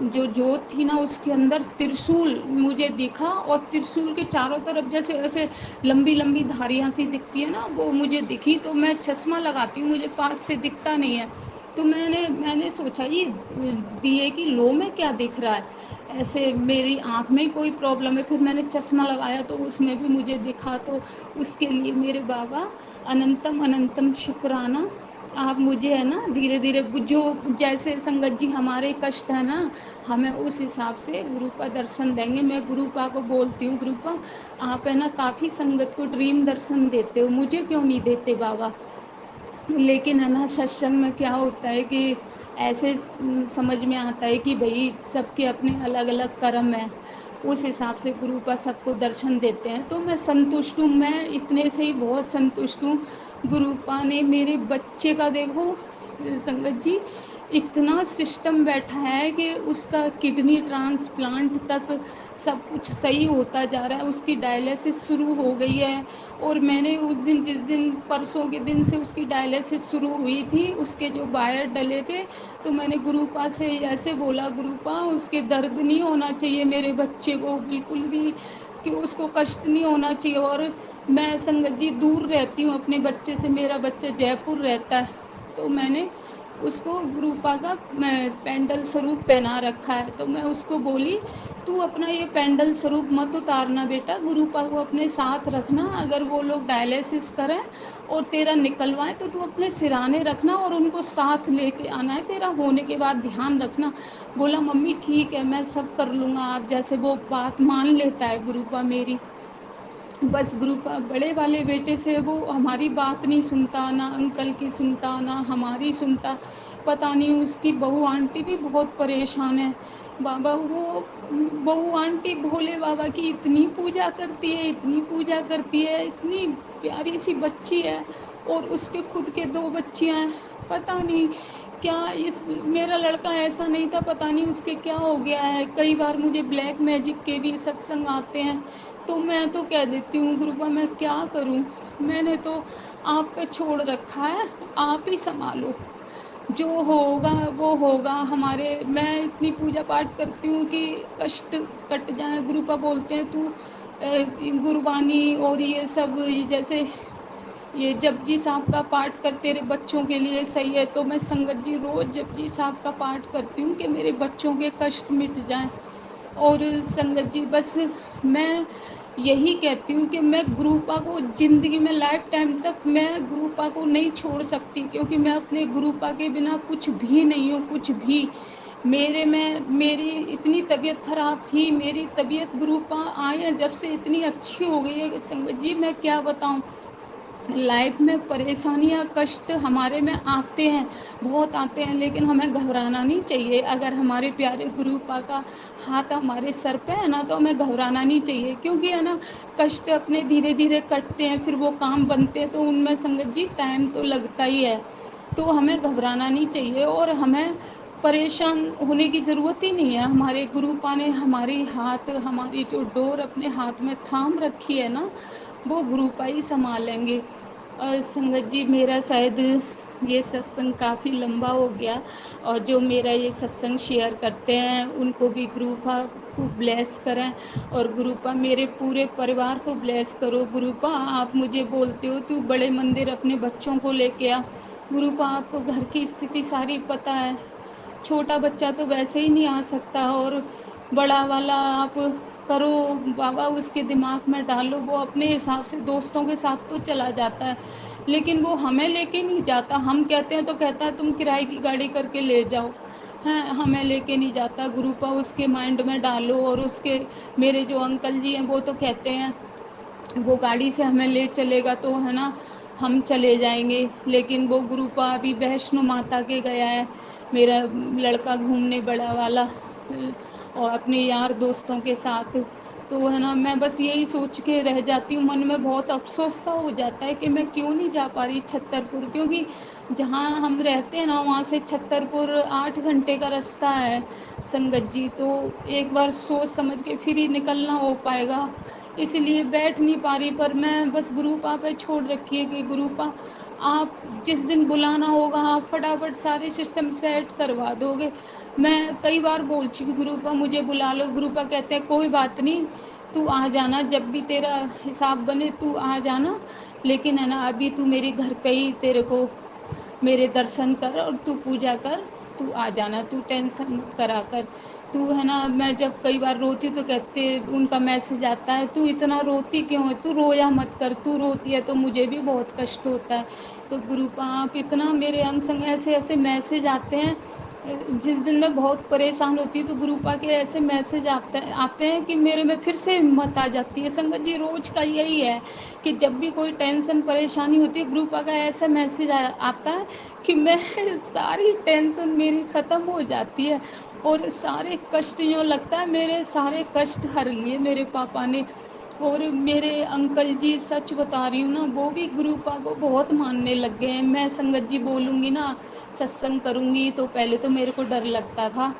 D: जो जोत थी ना उसके अंदर त्रिशूल मुझे दिखा, और त्रिशूल के चारों तरफ जैसे ऐसे लंबी लंबी धारियाँ सी दिखती है ना वो मुझे दिखी। तो मैं चश्मा लगाती हूँ, मुझे पास से दिखता नहीं है। तो मैंने सोचा ये दिए की लो में क्या दिख रहा है, ऐसे मेरी आँख में ही कोई प्रॉब्लम है। फिर मैंने चश्मा लगाया तो उसमें भी मुझे दिखा। तो उसके लिए मेरे बाबा अनंतम अनंतम शुक्राना। आप मुझे है ना धीरे धीरे जो जैसे संगत जी हमारे कष्ट है ना, हमें उस हिसाब से गुरुपा दर्शन देंगे। मैं गुरुपा को बोलती हूँ गुरुपा आप है ना काफ़ी संगत को ड्रीम दर्शन देते हो, मुझे क्यों नहीं देते बाबा। लेकिन है ना सत्संग में क्या होता है कि ऐसे समझ में आता है कि भाई सबके अपने अलग अलग कर्म हैं, उस हिसाब से गुरु का सबको दर्शन देते हैं। तो मैं संतुष्ट हूँ, मैं इतने से ही बहुत संतुष्ट हूँ। गुरुपा ने मेरे बच्चे का देखो संगत जी इतना सिस्टम बैठा है कि उसका किडनी ट्रांसप्लांट तक सब कुछ सही होता जा रहा है, उसकी डायलिसिस शुरू हो गई है। और मैंने उस दिन जिस दिन परसों के दिन से उसकी डायलिसिस शुरू हुई थी, उसके जो वायर डले थे, तो मैंने गुरुपा से ऐसे बोला गुरुपा उसके दर्द नहीं होना चाहिए मेरे बच्चे को बिल्कुल भी, कि उसको कष्ट नहीं होना चाहिए। और मैं संगत जी दूर रहती हूँ अपने बच्चे से, मेरा बच्चा जयपुर रहता है। तो मैंने उसको गुरुपा का मैं पेंडल स्वरूप पहना रखा है। तो मैं उसको बोली तू अपना ये पेंडल स्वरूप मत उतारना बेटा, गुरुपा को अपने साथ रखना, अगर वो लोग डायलिसिस करें और तेरा निकलवाएं तो तू अपने सिराने रखना और उनको साथ लेके आना है, तेरा होने के बाद ध्यान रखना। बोला मम्मी ठीक है मैं सब कर लूँगा आप जैसे। वो बात मान लेता है गुरुपा मेरी। बस ग्रुप बड़े वाले बेटे से वो हमारी बात नहीं सुनता, ना अंकल की सुनता ना हमारी सुनता। पता नहीं उसकी बहू आंटी भी बहुत परेशान है बाबा। वो बहू आंटी भोले बाबा की इतनी पूजा करती है, इतनी पूजा करती है, इतनी प्यारी सी बच्ची है, और उसके खुद के 2 बच्चियां हैं। पता नहीं क्या इस मेरा लड़का ऐसा नहीं था, पता नहीं उसके क्या हो गया है। कई बार मुझे ब्लैक मैजिक के भी सत्संग आते हैं, तो मैं तो कह देती हूँ गुरुपा मैं क्या करूँ, मैंने तो आप पे छोड़ रखा है, आप ही संभालो, जो होगा वो होगा। हमारे मैं इतनी पूजा पाठ करती हूँ कि कष्ट कट जाए। गुरुपा बोलते हैं तू गुरबानी और ये सब जैसे ये जपजी साहब का पाठ कर तेरे बच्चों के लिए सही है। तो मैं संगत जी रोज़ जपजी साहब का पाठ करती हूँ कि मेरे बच्चों के कष्ट मिट जाएं। और संगत जी बस मैं यही कहती हूँ कि मैं गुरुपा को ज़िंदगी में लाइफ टाइम तक मैं गुरुपा को नहीं छोड़ सकती, क्योंकि मैं अपने गुरुपा के बिना कुछ भी नहीं हूँ, कुछ भी। मेरी इतनी तबीयत ख़राब थी, मेरी तबीयत गुरुपा आए हैं जब से इतनी अच्छी हो गई है कि संगत जी मैं क्या बताऊँ। लाइफ में परेशानियाँ कष्ट हमारे में आते हैं, बहुत आते हैं, लेकिन हमें घबराना नहीं चाहिए। अगर हमारे प्यारे गुरुपा का हाथ हमारे सर पे है ना, तो हमें घबराना नहीं चाहिए, क्योंकि है ना कष्ट अपने धीरे धीरे कटते हैं, फिर वो काम बनते हैं, तो उनमें संगत जी टाइम तो लगता ही है। तो हमें घबराना नहीं चाहिए और हमें परेशान होने की ज़रूरत ही नहीं है। हमारे गुरुपा ने हमारी जो डोर अपने हाथ में थाम रखी है ना, वो गुरुपा ही संभालेंगे। और संगत जी मेरा शायद ये सत्संग काफ़ी लंबा हो गया, और जो मेरा ये सत्संग शेयर करते हैं उनको भी गुरुपा को ब्लेस करें, और गुरुपा मेरे पूरे परिवार को ब्लेस करो। गुरुपा आप मुझे बोलते हो तू बड़े मंदिर अपने बच्चों को लेके आ। गुरुपा आपको घर की स्थिति सारी पता है, छोटा बच्चा तो वैसे ही नहीं आ सकता, और बड़ा वाला आप करो बाबा, उसके दिमाग में डालो, वो अपने हिसाब से दोस्तों के साथ तो चला जाता है, लेकिन वो हमें लेके नहीं जाता। हम कहते हैं तो कहता है तुम किराए की गाड़ी करके ले जाओ, हैं हमें लेके नहीं जाता। गुरुपा उसके माइंड में डालो, और उसके मेरे जो अंकल जी हैं वो तो कहते हैं वो गाड़ी से हमें ले चलेगा तो है ना हम चले जाएंगे, लेकिन वो गुरुपा अभी वैष्णो माता के गया है, मेरा लड़का घूमने बड़ा वाला, और अपने यार दोस्तों के साथ। तो है ना मैं बस यही सोच के रह जाती हूँ, मन में बहुत अफसोस सा हो जाता है कि मैं क्यों नहीं जा पा रही छतरपुर, क्योंकि जहाँ हम रहते हैं ना वहाँ से छतरपुर 8 घंटे का रास्ता है संगत जी। तो एक बार सोच समझ के फिर ही निकलना हो पाएगा, इसलिए बैठ नहीं पा रही। पर मैं बस गुरुपा पे छोड़ रखी है कि गुरुपा आप जिस दिन बुलाना होगा आप फटाफट सारे सिस्टम सेट करवा दोगे। मैं कई बार बोल चुकी गुरुपा मुझे बुला लो, गुरुपा कहते हैं कोई बात नहीं, तू आ जाना जब भी तेरा हिसाब बने तू आ जाना, लेकिन है ना अभी तू मेरे घर पे ही तेरे को मेरे दर्शन कर और तू पूजा कर, तू आ जाना, तू टेंशन मत करा कर। तू है ना मैं जब कई बार रोती तो कहते उनका मैसेज आता है तू इतना रोती क्यों है, तू रोया मत कर, तू रोती है तो मुझे भी बहुत कष्ट होता है। तो गुरुपा आप इतना मेरे अंग संग ऐसे ऐसे मैसेज आते हैं, जिस दिन मैं बहुत परेशान होती हूँ तो गुरुपा के ऐसे मैसेज आते हैं कि मेरे में फिर से हिम्मत आ जाती है। संगत जी रोज का यही है कि जब भी कोई टेंशन परेशानी होती है गुरुपा का ऐसा मैसेज आता है कि मैं सारी टेंशन मेरी ख़त्म हो जाती है, और सारे कष्ट यूँ लगता है मेरे सारे कष्ट हर लिए मेरे पापा ने। और मेरे अंकल जी सच बता रही हूँ ना वो भी गुरुपा को बहुत मानने लग गए हैं। मैं संगत जी बोलूँगी ना सत्संग करूँगी तो पहले तो मेरे को डर लगता था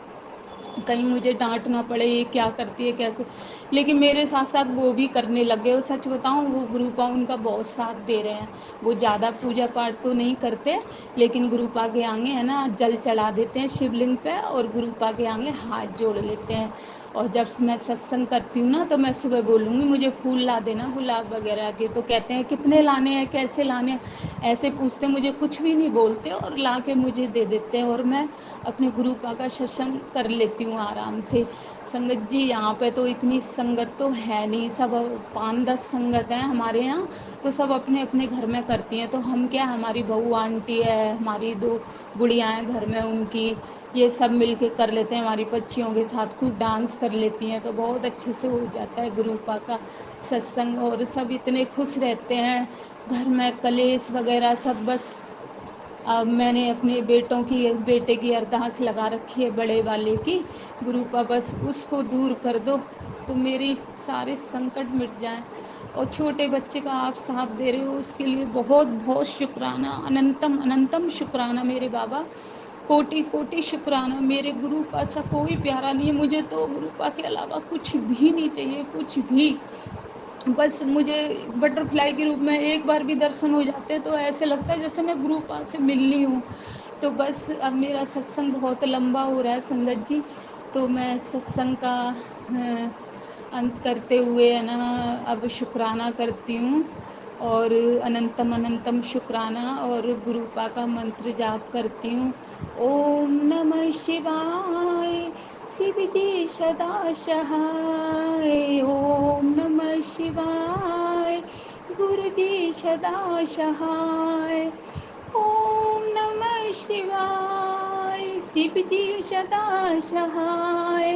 D: कहीं मुझे डांट ना पड़े, ये क्या करती है कैसे, लेकिन मेरे साथ साथ वो भी करने लग गए। और सच बताऊं वो गुरुपा उनका बहुत साथ दे रहे हैं। वो ज़्यादा पूजा पाठ तो नहीं करते, लेकिन गुरुपा के आगे है ना जल चढ़ा देते हैं शिवलिंग पे, और गुरुपा के आगे हाथ जोड़ लेते हैं। और जब मैं सत्संग करती हूँ ना तो मैं सुबह बोलूँगी मुझे फूल ला देना गुलाब वगैरह के, तो कहते हैं कितने लाने हैं कैसे लाने हैं, ऐसे पूछते, मुझे कुछ भी नहीं बोलते और ला के मुझे दे देते हैं, और मैं अपने गुरुपा का सत्संग कर लेती हूँ आराम से। संगत जी यहाँ पे तो इतनी संगत तो है नहीं, सब 5-10 संगत हैं हमारे यहाँ, तो सब अपने अपने घर में करती हैं। तो हम क्या हमारी बहू आंटी है, हमारी 2 गुड़ियाँ हैं घर में उनकी, ये सब मिल के कर लेते हैं, हमारी बच्चियों के साथ खूब डांस कर लेती हैं, तो बहुत अच्छे से हो जाता है गुरुपा का सत्संग, और सब इतने खुश रहते हैं। घर में कलेश वगैरह सब बस अब मैंने अपने बेटे की अरदास लगा रखी है बड़े वाले की, गुरुपा बस उसको दूर कर दो तो मेरी सारे संकट मिट जाएं। और छोटे बच्चे का आप साथ दे रहे हो उसके लिए बहुत बहुत शुक्राना, अनंतम अनंतम शुक्राना मेरे बाबा, कोटि कोटि शुक्राना। मेरे गुरुपा सा कोई प्यारा नहीं है, मुझे तो गुरुपा के अलावा कुछ भी नहीं चाहिए, कुछ भी। बस मुझे बटरफ्लाई के रूप में एक बार भी दर्शन हो जाते हैं तो ऐसे लगता है जैसे मैं गुरुपा से मिलनी हूँ। तो बस अब मेरा सत्संग बहुत लंबा हो रहा है संगत जी, तो मैं सत्संग का अंत करते हुए है ना अब शुक्राना करती हूँ, और अनंतम अनंतम शुक्राना, और गुरुपा का मंत्र जाप करती हूँ। ओम नमः शिवाय, शिव जी सदा सहाय। ओम नमः शिवाय, गुरु जी सदा सहाय। ओम नमः शिवाय, शिव जी सदा सहाय।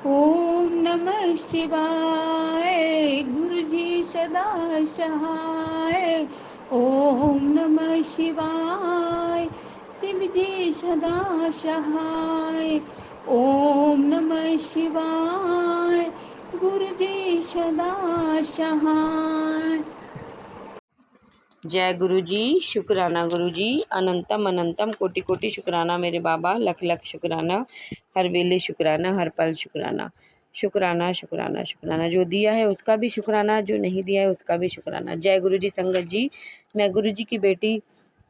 D: ओम नमः शिवाय। गुरु जी सदा सहाय। ओम नमः शिवाय। शिव जी सदा सहाय। ओम नमः शिवाय। गुरु जी सदा सहाय।
B: जय गुरु जी, शुक्राना गुरु जी, अनंतम अनंतम कोटि कोटि शुक्राना मेरे बाबा, लख लख शुक्राना, हर वेले शुक्राना, हर पल शुक्राना। शुक्राना शुक्राना शुक्राना, जो दिया है उसका भी शुक्राना, जो नहीं दिया है उसका भी शुक्राना। जय गुरु जी संगत जी, मैं गुरु जी की बेटी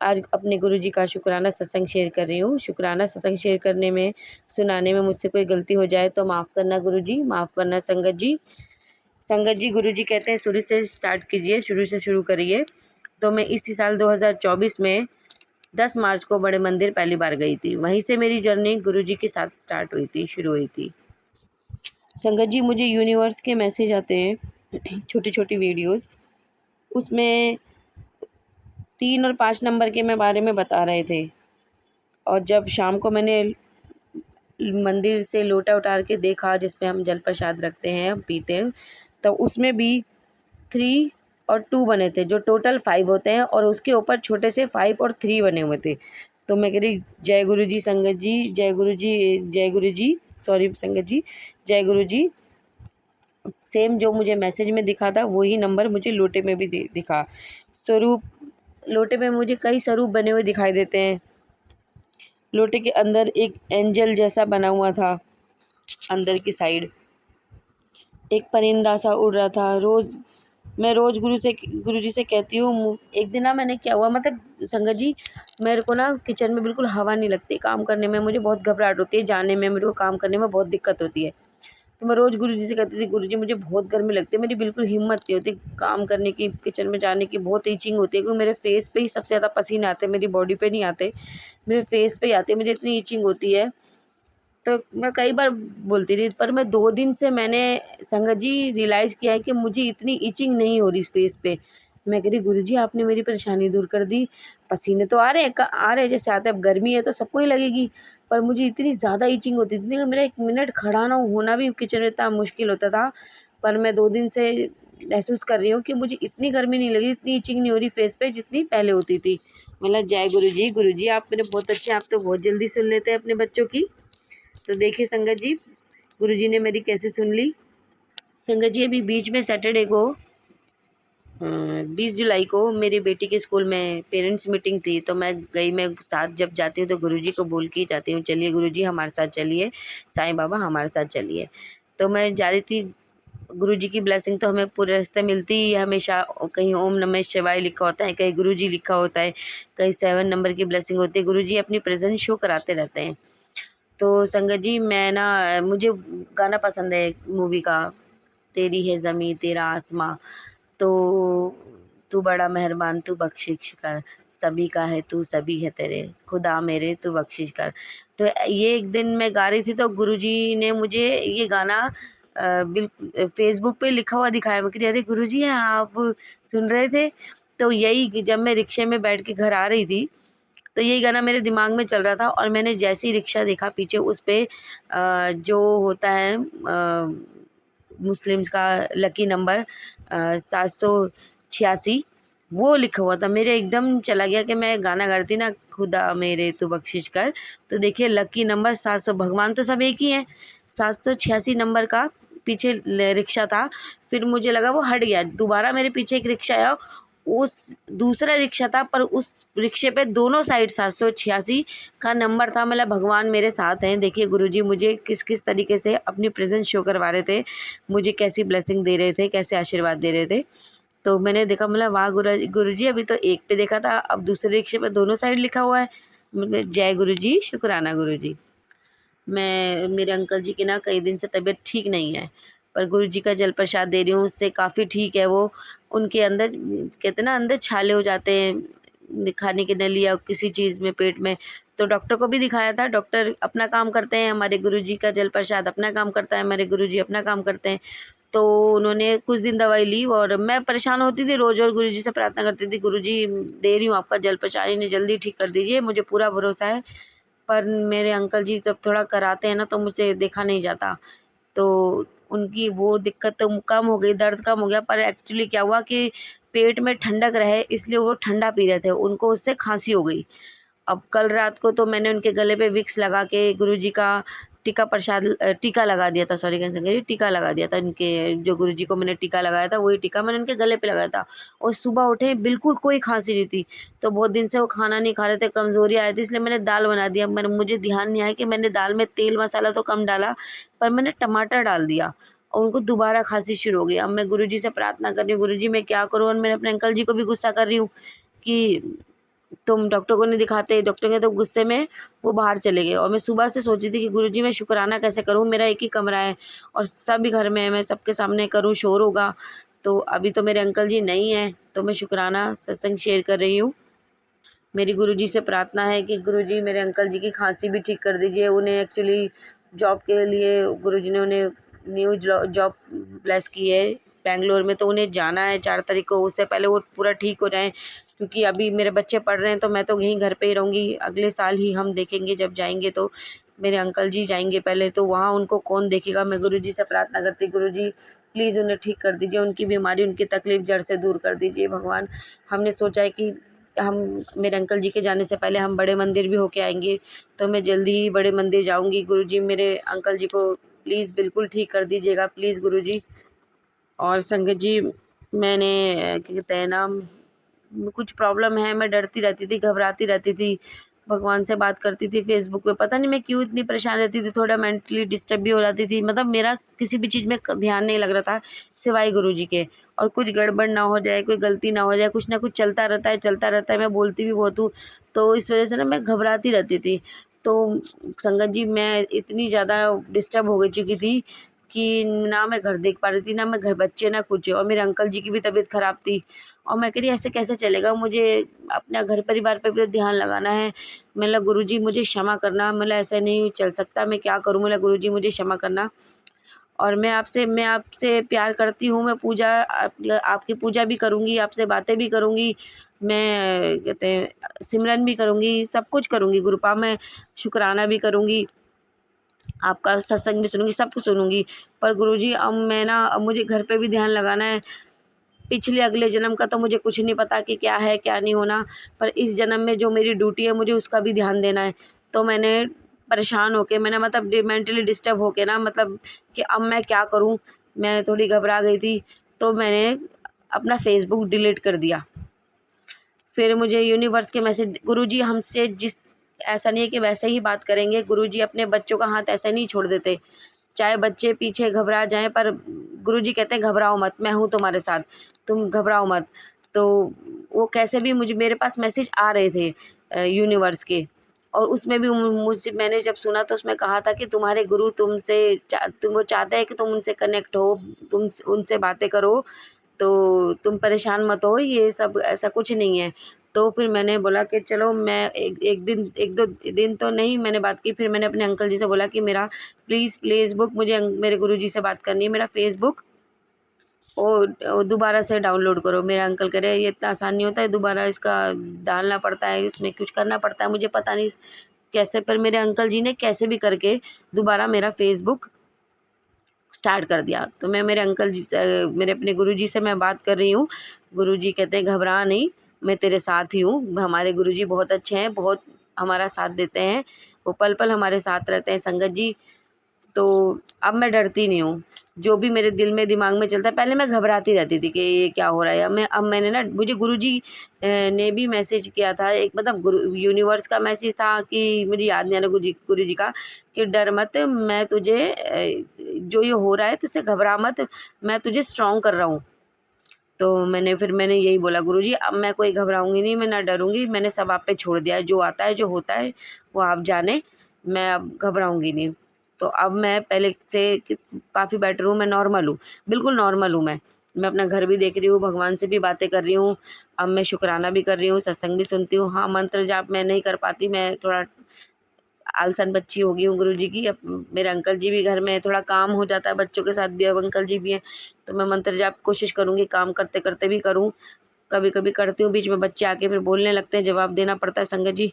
B: आज अपने गुरु जी का शुक्राना सत्संग शेयर कर रही हूँ। शुक्राना सत्संग शेयर करने में, सुनाने में मुझसे कोई गलती हो जाए तो माफ़ करना गुरु जी, माफ़ करना संगत जी। संगत जी, गुरु जी कहते हैं शुरू से स्टार्ट कीजिए, शुरू से शुरू करिए। तो मैं इसी साल 2024 में 10 मार्च को बड़े मंदिर पहली बार गई थी। वहीं से मेरी जर्नी गुरु जी के साथ स्टार्ट हुई थी, शुरू हुई थी। संगत जी, मुझे यूनिवर्स के मैसेज आते हैं, छोटी छोटी वीडियोस, उसमें 3 और 5 नंबर के मैं बारे में बता रहे थे। और जब शाम को मैंने मंदिर से लोटा उतार के देखा जिसपे हम जल प्रसाद रखते हैं, हम पीते हैं, तो उसमें भी 3 और 2 बने थे, जो टोटल 5 होते हैं, और उसके ऊपर छोटे से 5 और 3 बने हुए थे। तो मैं कह रही जय गुरु जी संगत जी, जय गुरु जी, जय गुरु जी, सॉरी संगत जी, जय गुरु जी। सेम जो मुझे मैसेज में दिखा था वही नंबर मुझे लोटे में भी दिखा। स्वरूप, लोटे में मुझे कई स्वरूप बने हुए दिखाई देते हैं। लोटे के अंदर एक एंजल जैसा बना हुआ था, अंदर की साइड एक परिंदा सा उड़ रहा था। मैं रोज गुरु जी से कहती हूँ। एक दिन ना मैंने क्या हुआ, मतलब संगत जी, मेरे को ना किचन में बिल्कुल हवा नहीं लगती, काम करने में मुझे बहुत घबराहट होती है, जाने में मेरे को काम करने में बहुत दिक्कत होती है। तो मैं रोज गुरु जी से कहती थी, गुरु जी मुझे बहुत गर्मी लगती है, मेरी बिल्कुल हिम्मत नहीं होती काम करने की, किचन में जाने की बहुत ईचिंग होती है, क्योंकि मेरे फेस पे ही सबसे ज़्यादा पसीने आते हैं, मेरी बॉडी पे नहीं आते, मेरे फेस पे ही आते हैं, मुझे इतनी ईचिंग होती है। तो मैं कई बार बोलती रही, पर मैं 2 दिन से मैंने संगत जी रियलाइज़ किया है कि मुझे इतनी इचिंग नहीं हो रही इस फेस पे। मैं कह रही गुरुजी आपने मेरी परेशानी दूर कर दी, पसीने तो आ रहे हैं आ रहे हैं जैसे आते हैं, अब गर्मी है तो सबको ही लगेगी, पर मुझे इतनी ज़्यादा इचिंग होती थी कि मेरा 1 मिनट खड़ा ना होना भी किचन में इतना मुश्किल होता था। पर मैं 2 दिन से महसूस कर रही हूँ कि मुझे इतनी गर्मी नहीं लगी, इतनी इचिंग नहीं हो रही फेस पे जितनी पहले होती थी। मतलब जय गुरुजी आप मेरे बहुत अच्छे हैं, आप तो बहुत जल्दी सुन लेते हैं अपने बच्चों की। तो देखिए संगत जी, गुरुजी ने मेरी कैसे सुन ली। संगत जी, अभी बीच में सैटरडे को 20 जुलाई को मेरी बेटी के स्कूल में पेरेंट्स मीटिंग थी, तो मैं गई। मैं साथ जब जाती हूँ तो गुरुजी को बोल के ही जाती हूँ, चलिए गुरुजी हमारे साथ चलिए, साईं बाबा हमारे साथ चलिए। तो मैं जा रही थी, गुरुजी की ब्लेसिंग तो हमें पूरे रास्ते मिलती ही है हमेशा। कहीं ओम नमः शिवाय लिखा होता है, कहीं गुरुजी लिखा होता है, कहीं 7 नंबर की ब्लेसिंग होती है। गुरुजी अपनी प्रेजेंस शो कराते रहते हैं। तो संगत जी, मैं ना, मुझे गाना पसंद है मूवी का, तेरी है ज़मीं तेरा आसमां, तो तू बड़ा मेहरबान तू बख्शिश कर, सभी का है तू सभी है तेरे, खुदा मेरे तू बख्शिश कर। तो ये एक दिन मैं गा रही थी तो गुरुजी ने मुझे ये गाना फेसबुक पे लिखा हुआ दिखाया। मैं कह रही अरे गुरुजी आप सुन रहे थे। तो यही कि जब मैं रिक्शे में बैठ के घर आ रही थी तो यही गाना मेरे दिमाग में चल रहा था, और मैंने जैसे ही रिक्शा देखा पीछे उस पे जो होता है मुस्लिम्स का लकी नंबर 786 वो लिखा हुआ था। मेरे एकदम चला गया कि मैं गाना गा रही थी ना, खुदा मेरे तू बख्शिश कर, तो देखिए लकी नंबर 700, भगवान तो सब एक ही हैं, 786 नंबर का पीछे रिक्शा था। फिर मुझे लगा वो हट गया, दोबारा मेरे पीछे एक रिक्शा आया, उस दूसरा रिक्शा था, पर उस रिक्शे पे दोनों साइड 786 का नंबर था। मतलब भगवान मेरे साथ हैं। देखिए गुरुजी मुझे किस किस तरीके से अपनी प्रेजेंस शो करवा रहे थे, मुझे कैसी ब्लेसिंग दे रहे थे, कैसे आशीर्वाद दे रहे थे। तो मैंने देखा, मतलब वाह गुरुजी, अभी तो एक पे देखा था, अब दूसरे रिक्शे पे दोनों साइड लिखा हुआ है। जय गुरुजी, शुक्राना गुरुजी। मैं, मेरे अंकल जी की ना कई दिन से तबीयत ठीक नहीं है, पर गुरुजी का जल प्रसाद दे रही हूँ, उससे काफ़ी ठीक है वो। उनके अंदर कहते ना, अंदर छाले हो जाते हैं खाने की नली या किसी चीज़ में, पेट में। तो डॉक्टर को भी दिखाया था, डॉक्टर अपना काम करते हैं, हमारे गुरुजी का जल प्रसाद अपना काम करता है, हमारे गुरुजी अपना काम करते हैं। तो उन्होंने कुछ दिन दवाई ली, और मैं परेशान होती थी रोज़, और गुरुजी से प्रार्थना करती थी, गुरुजी दे रही हूँ आपका जल प्रसाद, इन्हें जल्दी ठीक कर दीजिए, मुझे पूरा भरोसा है। पर मेरे अंकल जी जब थोड़ा कराते हैं ना तो मुझसे देखा नहीं जाता, तो उनकी वो दिक्कत तो कम हो गई, दर्द कम हो गया। पर एक्चुअली क्या हुआ कि पेट में ठंडक रहे इसलिए वो ठंडा पी रहे थे, उनको उससे खाँसी हो गई। अब कल रात को तो मैंने उनके गले पे विक्स लगा के गुरुजी का टीका लगा दिया था, सॉरी कैसे कह टीका लगा दिया था। इनके जो गुरुजी को मैंने टीका लगाया था वही टीका मैंने उनके गले पे लगाया था। और सुबह उठे बिल्कुल कोई खांसी नहीं थी, तो बहुत दिन से वो खाना नहीं खा रहे थे, कमजोरी आई थी, इसलिए मैंने दाल बना दिया। मुझे ध्यान नहीं आया कि मैंने दाल में तेल मसाला तो कम डाला, पर मैंने टमाटर डाल दिया और उनको दोबारा खांसी शुरू हो गई। अब मैं गुरुजी से प्रार्थना कर रही हूँ, गुरुजी मैं क्या करूँ। और मैं अपने अंकल जी को भी गुस्सा कर रही हूँ कि तुम डॉक्टर को नहीं दिखाते, डॉक्टर के तो गुस्से में वो बाहर चले गए। और मैं सुबह से सोची थी कि गुरुजी मैं शुक्राना कैसे करूँ, मेरा एक ही कमरा है और सभी घर में है, मैं सबके सामने करूँ शोर होगा। तो अभी तो मेरे अंकल जी नहीं है, तो मैं शुक्राना सत्संग शेयर कर रही हूँ। मेरी गुरुजी से प्रार्थना है कि गुरुजी मेरे अंकल जी की खांसी भी ठीक कर दीजिए। उन्हें एक्चुअली जॉब के लिए गुरुजी ने उन्हें न्यू जॉब ब्लेस की है बैंगलोर में, तो उन्हें जाना है 4 तारीख को। उससे पहले वो पूरा ठीक हो जाएँ, क्योंकि अभी मेरे बच्चे पढ़ रहे हैं तो मैं तो यहीं घर पे ही रहूँगी। अगले साल ही हम देखेंगे, जब जाएँगे तो मेरे अंकल जी जाएँगे पहले, तो वहाँ उनको कौन देखेगा। मैं गुरुजी से प्रार्थना करती, गुरुजी प्लीज़ उन्हें ठीक कर दीजिए, उनकी बीमारी, उनकी तकलीफ़ जड़ से दूर कर दीजिए भगवान। हमने सोचा है कि हम मेरे अंकल जी के जाने से पहले हम बड़े मंदिर भी होके आएँगे, तो मैं जल्दी ही बड़े मंदिर जाऊँगी। गुरुजी मेरे अंकल जी को प्लीज़ बिल्कुल ठीक कर दीजिएगा, प्लीज़ गुरुजी। और संगत जी मैंने क्या कहते हैं ना, कुछ प्रॉब्लम है, मैं डरती रहती थी, घबराती रहती थी, भगवान से बात करती थी फ़ेसबुक पे, पता नहीं मैं क्यों इतनी परेशान रहती थी, थोड़ा मेंटली डिस्टर्ब भी हो जाती थी। मतलब मेरा किसी भी चीज़ में ध्यान नहीं लग रहा था सिवाय गुरुजी के। और कुछ गड़बड़ ना हो जाए, कोई गलती ना हो जाए, कुछ ना कुछ चलता रहता है, चलता रहता है। मैं बोलती भी बहुत हूँ, तो इस वज़ह से ना मैं घबराती रहती थी। तो संगत जी मैं इतनी ज़्यादा डिस्टर्ब हो गई चुकी थी कि ना मैं घर देख पा रही थी, ना मैं घर, बच्चे ना कुछ। और मेरे अंकल जी की भी तबीयत ख़राब थी और मैं कह रही ऐसे कैसे चलेगा, मुझे अपना घर परिवार पे भी ध्यान लगाना है। मैं बोला गुरुजी मुझे क्षमा करना, मतलब ऐसा नहीं चल सकता, मैं क्या करूँ। बोला गुरुजी मुझे क्षमा करना। और मैं आपसे प्यार करती हूँ, मैं आपकी पूजा भी करूँगी, आपसे बातें भी करूँगी, मैं कहते हैं सिमरन भी करूँगी, सब कुछ करूँगी गुरुपा, मैं शुक्राना भी करूँगी, आपका सत्संग भी सुनूँगी, सब कुछ सुनूँगी। पर गुरुजी अब मुझे घर पे भी ध्यान लगाना है। पिछले अगले जन्म का तो मुझे कुछ नहीं पता कि क्या है, क्या नहीं होना, पर इस जन्म में जो मेरी ड्यूटी है मुझे उसका भी ध्यान देना है। तो मैंने परेशान होके, मैंने मतलब मेंटली डिस्टर्ब होके ना, मतलब कि अब मैं क्या करूँ, मैं थोड़ी घबरा गई थी, तो मैंने अपना फ़ेसबुक डिलीट कर दिया। फिर मुझे यूनिवर्स के मैसेज, गुरुजी हमसे जिस ऐसा नहीं है कि वैसे ही बात करेंगे, गुरुजी अपने बच्चों का हाथ ऐसे नहीं छोड़ देते। चाहे बच्चे पीछे घबरा जाएँ, पर गुरुजी कहते हैं घबराओ मत, मैं हूँ तुम्हारे साथ, तुम घबराओ मत। तो वो कैसे भी मेरे पास मैसेज आ रहे थे यूनिवर्स के, और उसमें भी मुझसे मैंने जब सुना तो उसमें कहा था कि तुम्हारे गुरु वो चाहते हैं कि तुम उनसे कनेक्ट हो, तुम उनसे बातें करो, तो तुम परेशान मत हो, ये सब ऐसा कुछ नहीं है। तो फिर मैंने बोला कि चलो मैं एक दो दिन तो नहीं मैंने बात की, फिर मैंने अपने अंकल जी से बोला कि मेरा प्लीज़ फ़ेसबुक, मुझे मेरे गुरुजी से बात करनी है, मेरा फ़ेसबुक दोबारा से डाउनलोड करो। मेरा अंकल कह रहे ये इतना आसान नहीं होता है, दोबारा इसका डालना पड़ता है, इसमें कुछ करना पड़ता है, मुझे पता नहीं कैसे, पर मेरे अंकल जी ने कैसे भी करके दोबारा मेरा फ़ेसबुक स्टार्ट कर दिया। तो मैं मेरे अंकल जी से, मेरे अपने गुरुजी से मैं बात कर रही हूँ। गुरुजी कहते हैं घबरा नहीं, मैं तेरे साथ ही हूँ। हमारे गुरुजी बहुत अच्छे हैं, बहुत हमारा साथ देते हैं, वो पल-पल हमारे साथ रहते हैं संगत जी। तो अब मैं डरती नहीं हूँ। जो भी मेरे दिल में, दिमाग में चलता है, पहले मैं घबराती रहती थी कि ये क्या हो रहा है। अब मैंने ना, मुझे गुरुजी ने भी मैसेज किया था, एक मतलब यूनिवर्स का मैसेज था कि मुझे याद नहीं आ रहा, गुरुजी का, कि डर मत, मैं तुझे जो ये हो रहा है तुझसे घबरा मत, मैं तुझे स्ट्रॉन्ग कर रहा हूँ। तो मैंने यही बोला गुरुजी अब मैं कोई घबराऊँगी नहीं, मैं ना डरूँगी, मैंने सब आप पे छोड़ दिया है, जो आता है, जो होता है वो आप जाने, मैं अब घबराऊँगी नहीं। तो अब मैं पहले से काफ़ी बेटर हूँ, मैं नॉर्मल हूँ, बिल्कुल नॉर्मल हूँ मैं। मैं अपना घर भी देख रही हूँ, भगवान से भी बातें कर रही हूँ, अब मैं शुक्राना भी कर रही हूँ, सत्संग भी सुनती हूँ। हाँ, मंत्र जाप मैं नहीं कर पाती, मैं थोड़ा आलसन बच्ची हो गई हूँ गुरुजी की। अब मेरे अंकल जी भी घर में हैं, थोड़ा काम हो जाता है बच्चों के साथ भी, अब अंकल जी भी हैं, तो मैं मंत्र जाप कोशिश करूँगी काम करते-करते भी करूँ। कभी-कभी करती हूँ, बीच में बच्चे आके फिर बोलने लगते हैं, जवाब देना पड़ता है संगत जी।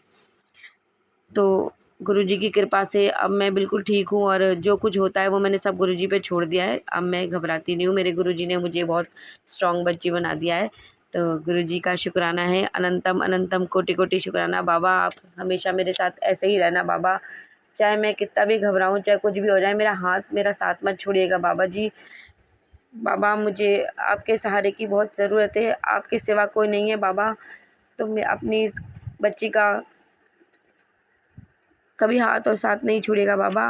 B: तो गुरुजी की कृपा से अब मैं बिल्कुल ठीक हूँ और जो कुछ होता है वो मैंने सब गुरुजी पे छोड़ दिया है। अब मैं घबराती नहीं हूँ, मेरे गुरुजी ने मुझे बहुत स्ट्रॉन्ग बच्ची बना दिया है। तो गुरुजी का शुक्राना है, अनंतम अनंतम कोटि-कोटि शुक्राना। बाबा आप हमेशा मेरे साथ ऐसे ही रहना बाबा, चाहे मैं कितना भी घबराऊँ, चाहे कुछ भी हो जाए, मेरा साथ मत छोड़िएगा बाबा जी। बाबा मुझे आपके सहारे की बहुत ज़रूरत है, आपके सिवा कोई नहीं है बाबा। तो मैं अपनी इस बच्ची का कभी हाथ और साथ नहीं छोड़िएगा बाबा।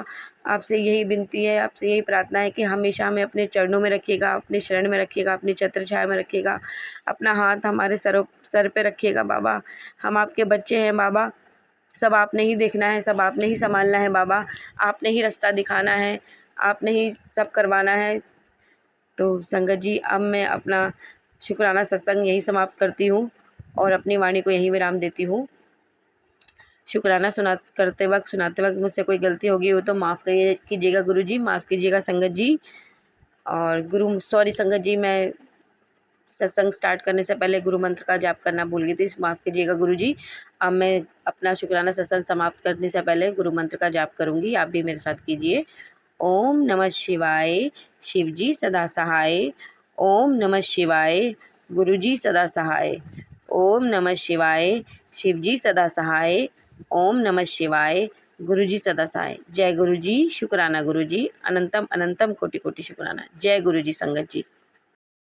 B: आपसे यही विनती है, आपसे यही प्रार्थना है कि हमेशा हमें अपने चरणों में रखिएगा, अपने शरण में रखिएगा, अपनी छत्र छाया में रखिएगा, अपना हाथ हमारे सर पे रखिएगा बाबा। हम आपके बच्चे हैं बाबा, सब आपने ही देखना है, सब आपने ही संभालना है बाबा, आपने ही रास्ता दिखाना है, आपने ही सब करवाना है। तो संगत जी अब मैं अपना शुक्राना सत्संग यहीं समाप्त करती हूँ और अपनी वाणी को यहीं विराम देती हूँ। शुक्राना सुनाते वक्त मुझसे कोई गलती होगी हो तो माफ़ कीजिएगा गुरुजी, माफ़ कीजिएगा संगत जी। और सॉरी संगत जी, मैं सत्संग स्टार्ट करने से पहले गुरु मंत्र का जाप करना भूल गई थी, माफ़ कीजिएगा गुरुजी। अब मैं अपना शुक्राना सत्संग समाप्त करने से पहले गुरु मंत्र का जाप करूँगी, आप भी मेरे साथ कीजिए। ओम नमः शिवाय, शिव जी सदा सहाय। ओम नमः शिवाय, गुरु जी सदा सहाय। ओम नमः शिवाय, शिव जी सदा सहाय। ओम नमः शिवाय, गुरु जी सदा सहाय। जय गुरु जी, शुक्राना गुरु जी, अनंतम अनंतम कोटि कोटि शुक्राना। जय गुरु जी संगत जी।